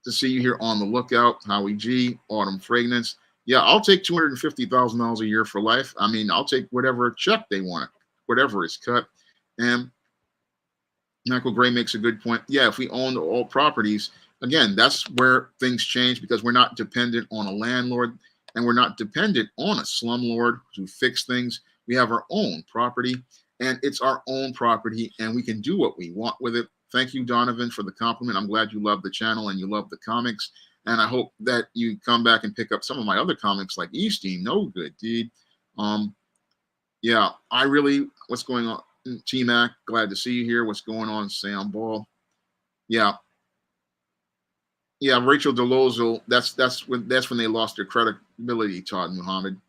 to see you here on the lookout. Howie G, Autumn Fragrance. Yeah, I'll take $250,000 a year for life. I mean, I'll take whatever check they want, whatever is cut. And Michael Gray makes a good point. Yeah, if we owned all properties, again, that's where things change, because we're not dependent on a landlord, and we're not dependent on a slumlord to fix things. We have our own property, and it's our own property, and we can do what we want with it. Thank you, Donovan, for the compliment. I'm glad you love the channel and you love the comics, and I hope that you come back and pick up some of my other comics like Easteen, No Good Deed. Yeah, what's going on? T-Mac, glad to see you here. What's going on, Sam Ball? Yeah. Yeah, Rachel Dolezal. That's when they lost their credibility. Todd Muhammad.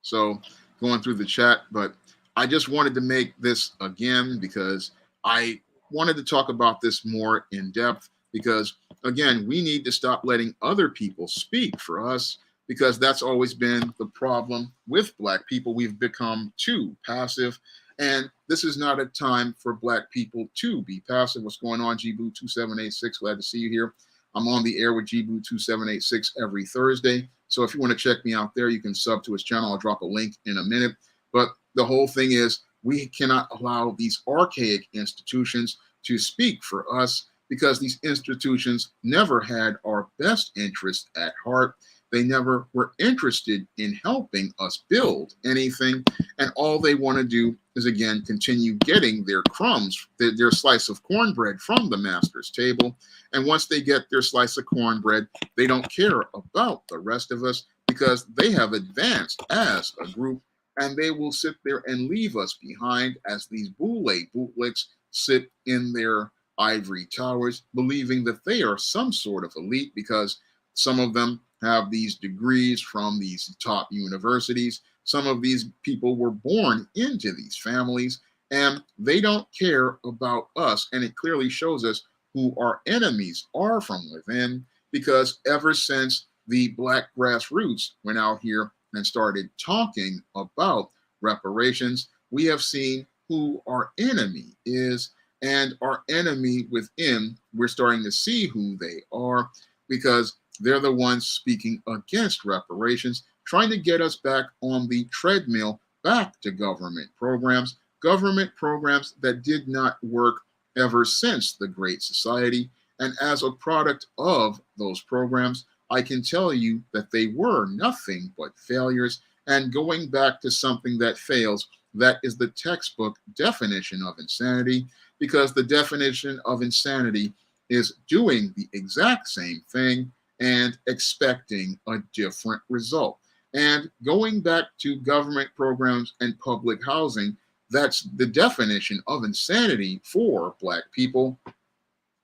So going through the chat, but I just wanted to make this again because I wanted to talk about this more in depth because again, we need to stop letting other people speak for us because that's always been the problem with Black people. We've become too passive. And this is not a time for Black people to be passive. What's going on, Gboo2786? Glad to see you here. I'm on the air with Gboo2786 every Thursday. So if you want to check me out there, you can sub to his channel. I'll drop a link in a minute. But the whole thing is we cannot allow these archaic institutions to speak for us because these institutions never had our best interest at heart. They never were interested in helping us build anything. And all they want to do is, again, continue getting their crumbs, their slice of cornbread from the master's table. And once they get their slice of cornbread, they don't care about the rest of us because they have advanced as a group and they will sit there and leave us behind as these bootlicks sit in their ivory towers, believing that they are some sort of elite because some of them have these degrees from these top universities. Some of these people were born into these families and they don't care about us. And it clearly shows us who our enemies are from within, because ever since the Black grassroots went out here and started talking about reparations, we have seen who our enemy is, and our enemy within, we're starting to see who they are because they're the ones speaking against reparations, trying to get us back on the treadmill, back to government programs that did not work ever since the Great Society. And as a product of those programs, I can tell you that they were nothing but failures. And going back to something that fails, that is the textbook definition of insanity, because the definition of insanity is doing the exact same thing and expecting a different result. And going back to government programs and public housing, that's the definition of insanity for Black people,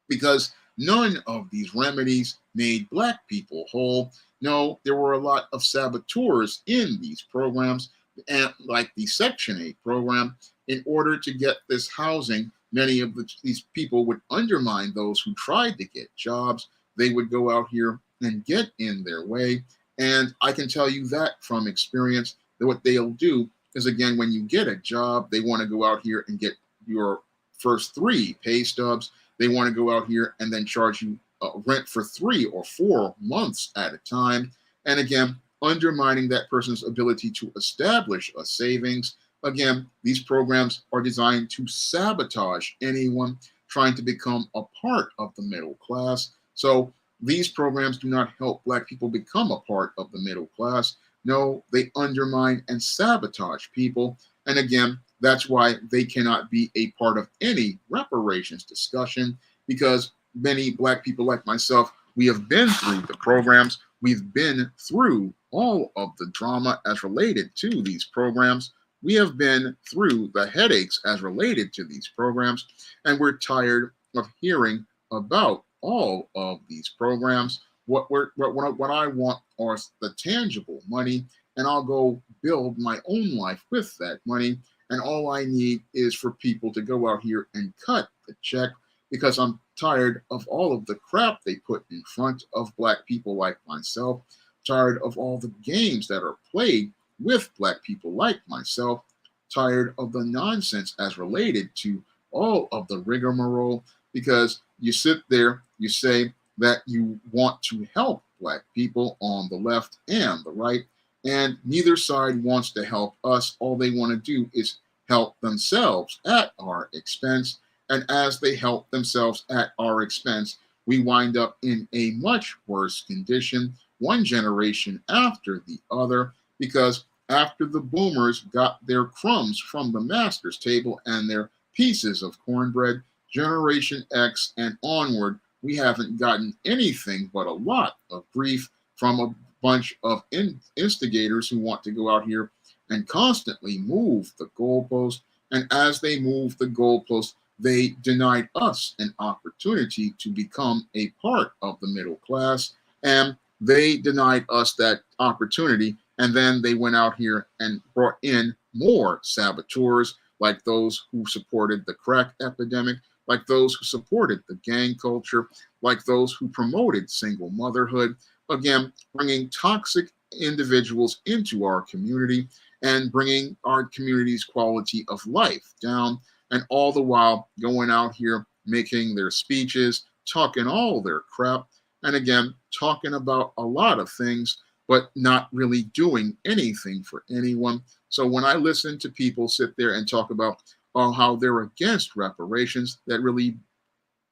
because none of these remedies made Black people whole. No, there were a lot of saboteurs in these programs, and like the Section 8 program, in order to get this housing, many of these people would undermine those who tried to get jobs. They would go out here and get in their way. And I can tell you that from experience, that what they'll do is, again, when you get a job, they want to go out here and get your first 3 pay stubs. They want to go out here and then charge you rent for 3 or 4 months at a time. And again, undermining that person's ability to establish a savings. Again, these programs are designed to sabotage anyone trying to become a part of the middle class. So these programs do not help Black people become a part of the middle class. No, they undermine and sabotage people. And again, that's why they cannot be a part of any reparations discussion, because many Black people like myself, we have been through the programs. We've been through all of the drama as related to these programs. We have been through the headaches as related to these programs, and we're tired of hearing about all of these programs. What I want are the tangible money, and I'll go build my own life with that money. And all I need is for people to go out here and cut the check, because I'm tired of all of the crap they put in front of Black people like myself, tired of all the games that are played with Black people like myself, tired of the nonsense as related to all of the rigmarole, because you sit there, you say that you want to help Black people on the left and the right, and neither side wants to help us. All they want to do is help themselves at our expense. And as they help themselves at our expense, we wind up in a much worse condition, one generation after the other, because after the boomers got their crumbs from the master's table and their pieces of cornbread, Generation X and onward, we haven't gotten anything but a lot of grief from a bunch of instigators who want to go out here and constantly move the goalpost. And as they move the goalpost, they denied us an opportunity to become a part of the middle class, and they denied us that opportunity. And then they went out here and brought in more saboteurs, like those who supported the crack epidemic, like those who supported the gang culture, like those who promoted single motherhood. Again, bringing toxic individuals into our community and bringing our community's quality of life down, and all the while going out here making their speeches, talking all their crap, and again, talking about a lot of things, but not really doing anything for anyone. So when I listen to people sit there and talk about how they're against reparations, that really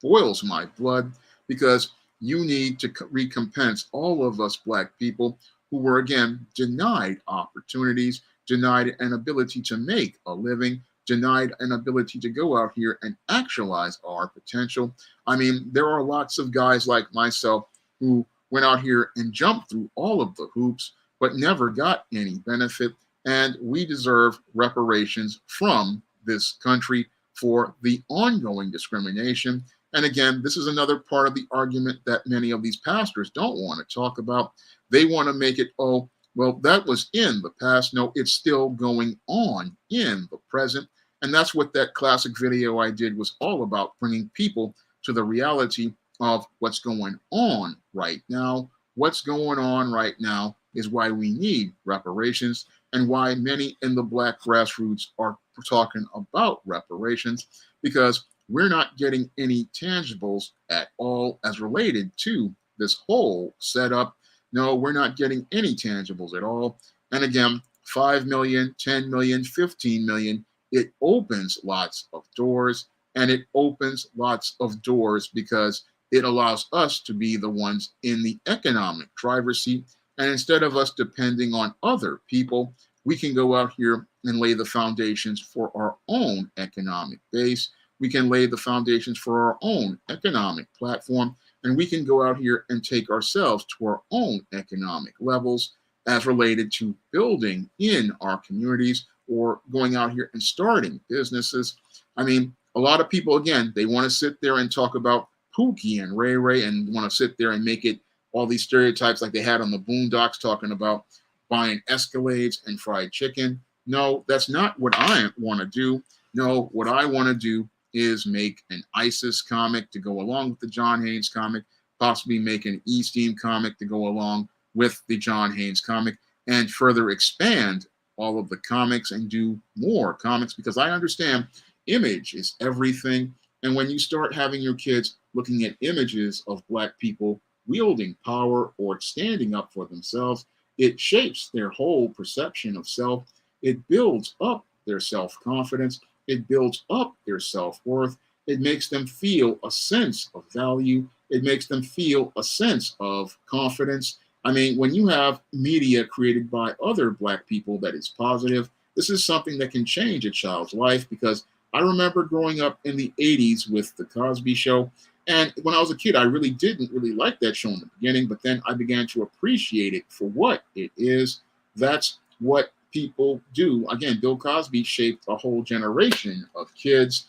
boils my blood, because you need to recompense all of us Black people who were, again, denied opportunities, denied an ability to make a living, denied an ability to go out here and actualize our potential. I mean, there are lots of guys like myself who went out here and jumped through all of the hoops, but never got any benefit. And we deserve reparations from this country for the ongoing discrimination. And again, this is another part of the argument that many of these pastors don't want to talk about. They want to make it, oh, well, that was in the past. No, it's still going on in the present. And that's what that classic video I did was all about, bringing people to the reality of what's going on right now. What's going on right now is why we need reparations, and why many in the Black grassroots are talking about reparations, because we're not getting any tangibles at all as related to this whole setup. No, we're not getting any tangibles at all. And again, 5 million, 10 million, 15 million, it opens lots of doors, and it opens lots of doors because it allows us to be the ones in the economic driver's seat. And instead of us depending on other people, we can go out here and lay the foundations for our own economic base. We can lay the foundations for our own economic platform, and we can go out here and take ourselves to our own economic levels as related to building in our communities or going out here and starting businesses. I mean, a lot of people, again, they want to sit there and talk about Pookie and Ray Ray and want to sit there and make it all these stereotypes like they had on the Boondocks talking about buying Escalades and fried chicken. No, that's not what I want to do. No, what I want to do is make an ISIS comic to go along with the John Haynes comic, possibly make an E-Steam comic to go along with the John Haynes comic, and further expand all of the comics and do more comics, because I understand image is everything. And when you start having your kids looking at images of Black people wielding power or standing up for themselves, it shapes their whole perception of self. It builds up their self-confidence. It builds up their self-worth. It makes them feel a sense of value. It makes them feel a sense of confidence. I mean, when you have media created by other Black people that is positive, this is something that can change a child's life, because I remember growing up in the 80s with The Cosby Show. And when I was a kid, I really didn't really like that show in the beginning, but then I began to appreciate it for what it is. That's what people do. Again, Bill Cosby shaped a whole generation of kids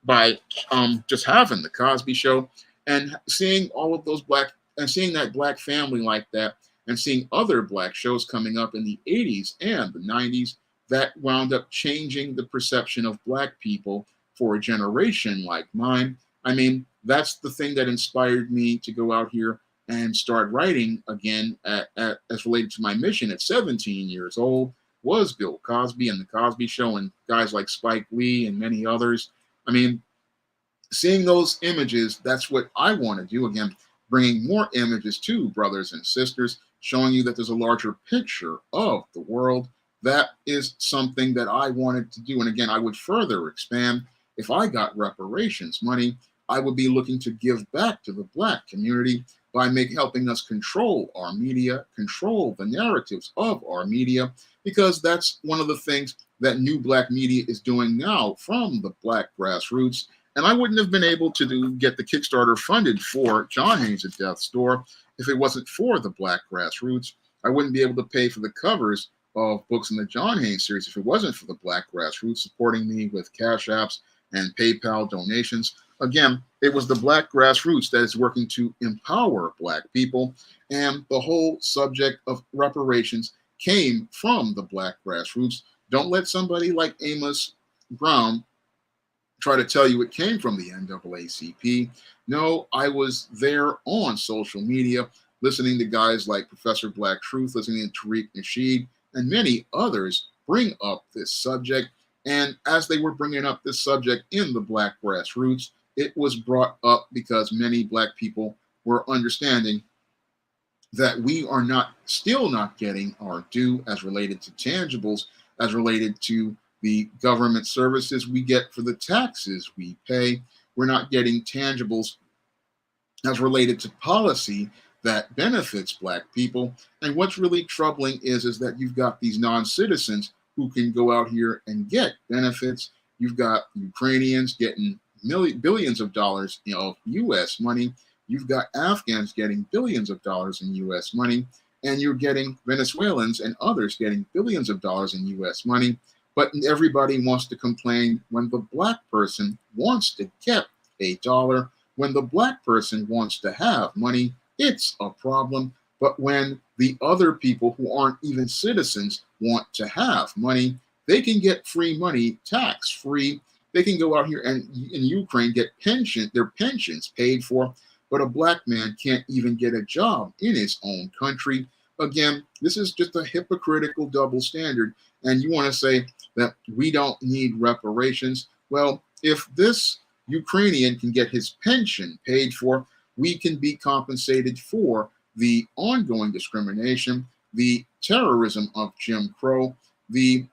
by just having The Cosby Show and seeing all of those Black, and seeing that Black family like that, and seeing other Black shows coming up in the 80s and the 90s that wound up changing the perception of Black people for a generation like mine. I mean, that's the thing that inspired me to go out here and start writing again as related to my mission at 17 years old, was Bill Cosby and The Cosby Show and guys like Spike Lee and many others. I mean, seeing those images, that's what I want to do. Again, bringing more images to brothers and sisters, showing you that there's a larger picture of the world. That is something that I wanted to do. And again, I would further expand. If I got reparations money, I would be looking to give back to the Black community by helping us control our media, control the narratives of our media, because that's one of the things that new Black media is doing now from the Black grassroots. And I wouldn't have been able to get the Kickstarter funded for John Haynes' at Death's Door if it wasn't for the Black grassroots. I wouldn't be able to pay for the covers of books in the John Haynes series if it wasn't for the Black grassroots supporting me with cash apps and PayPal donations. Again, it was the Black grassroots that is working to empower Black people, and the whole subject of reparations came from the Black grassroots. Don't let somebody like Amos Brown try to tell you it came from the NAACP. No, I was there on social media, listening to guys like Professor Black Truth, listening to Tariq Nasheed, and many others bring up this subject. And as they were bringing up this subject in the Black grassroots, it was brought up because many Black people were understanding that we are still not getting our due as related to tangibles, as related to the government services we get for the taxes we pay. We're not getting tangibles as related to policy that benefits Black people. And what's really troubling is that you've got these non-citizens who can go out here and get benefits. You've got Ukrainians getting billions of dollars of U.S. money. You've got Afghans getting billions of dollars in U.S. money. And you're getting Venezuelans and others getting billions of dollars in U.S. money. But everybody wants to complain when the Black person wants to get a dollar. When the Black person wants to have money, it's a problem. But when the other people who aren't even citizens want to have money, they can get free money, tax-free. They can go out here and in Ukraine get their pensions paid for, but a Black man can't even get a job in his own country. Again, this is just a hypocritical double standard. And you want to say that we don't need reparations. Well, if this Ukrainian can get his pension paid for, we can be compensated for the ongoing discrimination, the terrorism of Jim Crow, the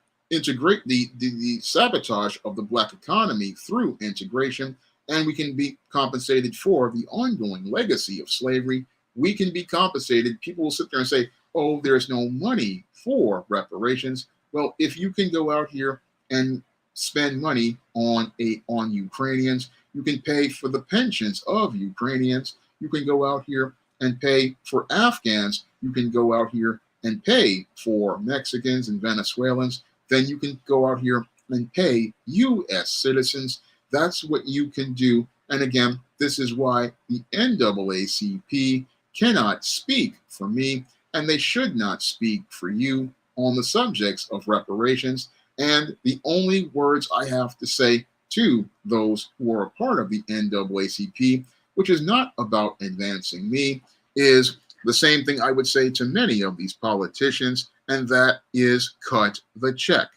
sabotage of the Black economy through integration, and we can be compensated for the ongoing legacy of slavery. We can be compensated. People will sit there and say, oh, there's no money for reparations. Well, if you can go out here and spend money on Ukrainians, you can pay for the pensions of Ukrainians. You can go out here and pay for Afghans. You can go out here and pay for Mexicans and Venezuelans. Then you can go out here and pay U.S. citizens. That's what you can do. And again, this is why the NAACP cannot speak for me, and they should not speak for you on the subjects of reparations. And the only words I have to say to those who are a part of the NAACP, which is not about advancing me, is the same thing I would say to many of these politicians, and that is cut the check.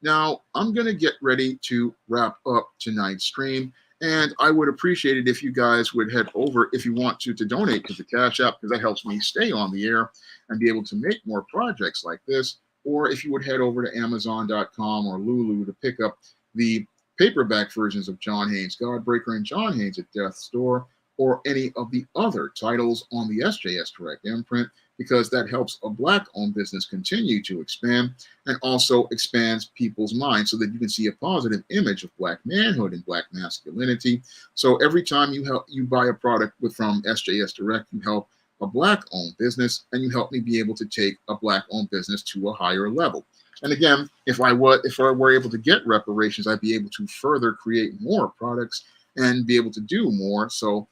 Now, I'm going to get ready to wrap up tonight's stream, and I would appreciate it if you guys would head over, if you want to donate to the Cash App, because that helps me stay on the air and be able to make more projects like this. Or if you would head over to Amazon.com or Lulu to pick up the paperback versions of John Haynes' Godbreaker and John Haynes at Death's Door, or any of the other titles on the SJS Direct imprint, because that helps a Black-owned business continue to expand and also expands people's minds so that you can see a positive image of Black manhood and Black masculinity. So every time you buy a product from SJS Direct, you help a Black-owned business, and you help me be able to take a Black-owned business to a higher level. And again, if I were able to get reparations, I'd be able to further create more products and be able to do more. So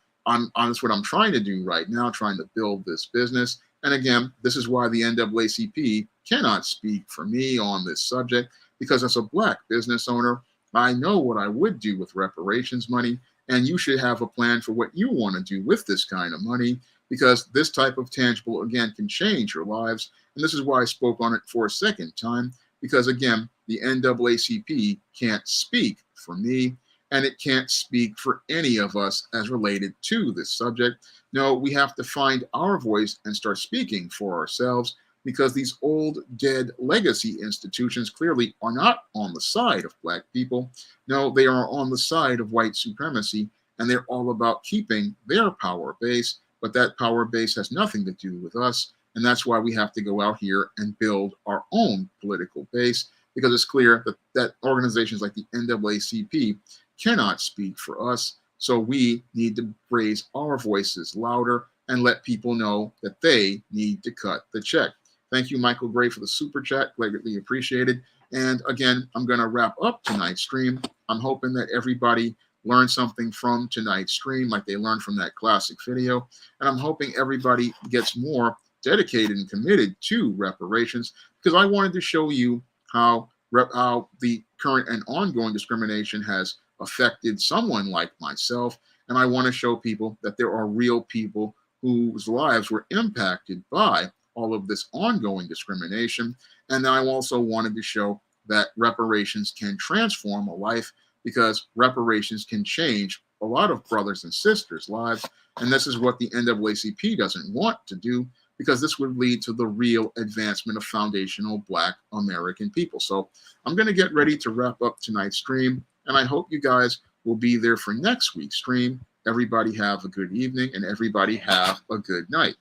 that's what I'm trying to do right now, trying to build this business. And again, this is why the NAACP cannot speak for me on this subject, because as a Black business owner, I know what I would do with reparations money, and you should have a plan for what you want to do with this kind of money, because this type of tangible, again, can change your lives. And this is why I spoke on it for a second time, because again, the NAACP can't speak for me, and it can't speak for any of us as related to this subject. No, we have to find our voice and start speaking for ourselves, because these old, dead legacy institutions clearly are not on the side of Black people. No, they are on the side of white supremacy, and they're all about keeping their power base, but that power base has nothing to do with us, and that's why we have to go out here and build our own political base, because it's clear that organizations like the NAACP cannot speak for us. So we need to raise our voices louder and let people know that they need to cut the check. Thank you, Michael Gray, for the super chat. Greatly appreciated. And again, I'm going to wrap up tonight's stream. I'm hoping that everybody learned something from tonight's stream like they learned from that classic video. And I'm hoping everybody gets more dedicated and committed to reparations, because I wanted to show you how the current and ongoing discrimination has affected someone like myself. And I want to show people that there are real people whose lives were impacted by all of this ongoing discrimination. And I also wanted to show that reparations can transform a life, because reparations can change a lot of brothers and sisters' lives. And this is what the NAACP doesn't want to do, because this would lead to the real advancement of foundational Black American people. So I'm going to get ready to wrap up tonight's stream, and I hope you guys will be there for next week's stream. Everybody have a good evening, and everybody have a good night.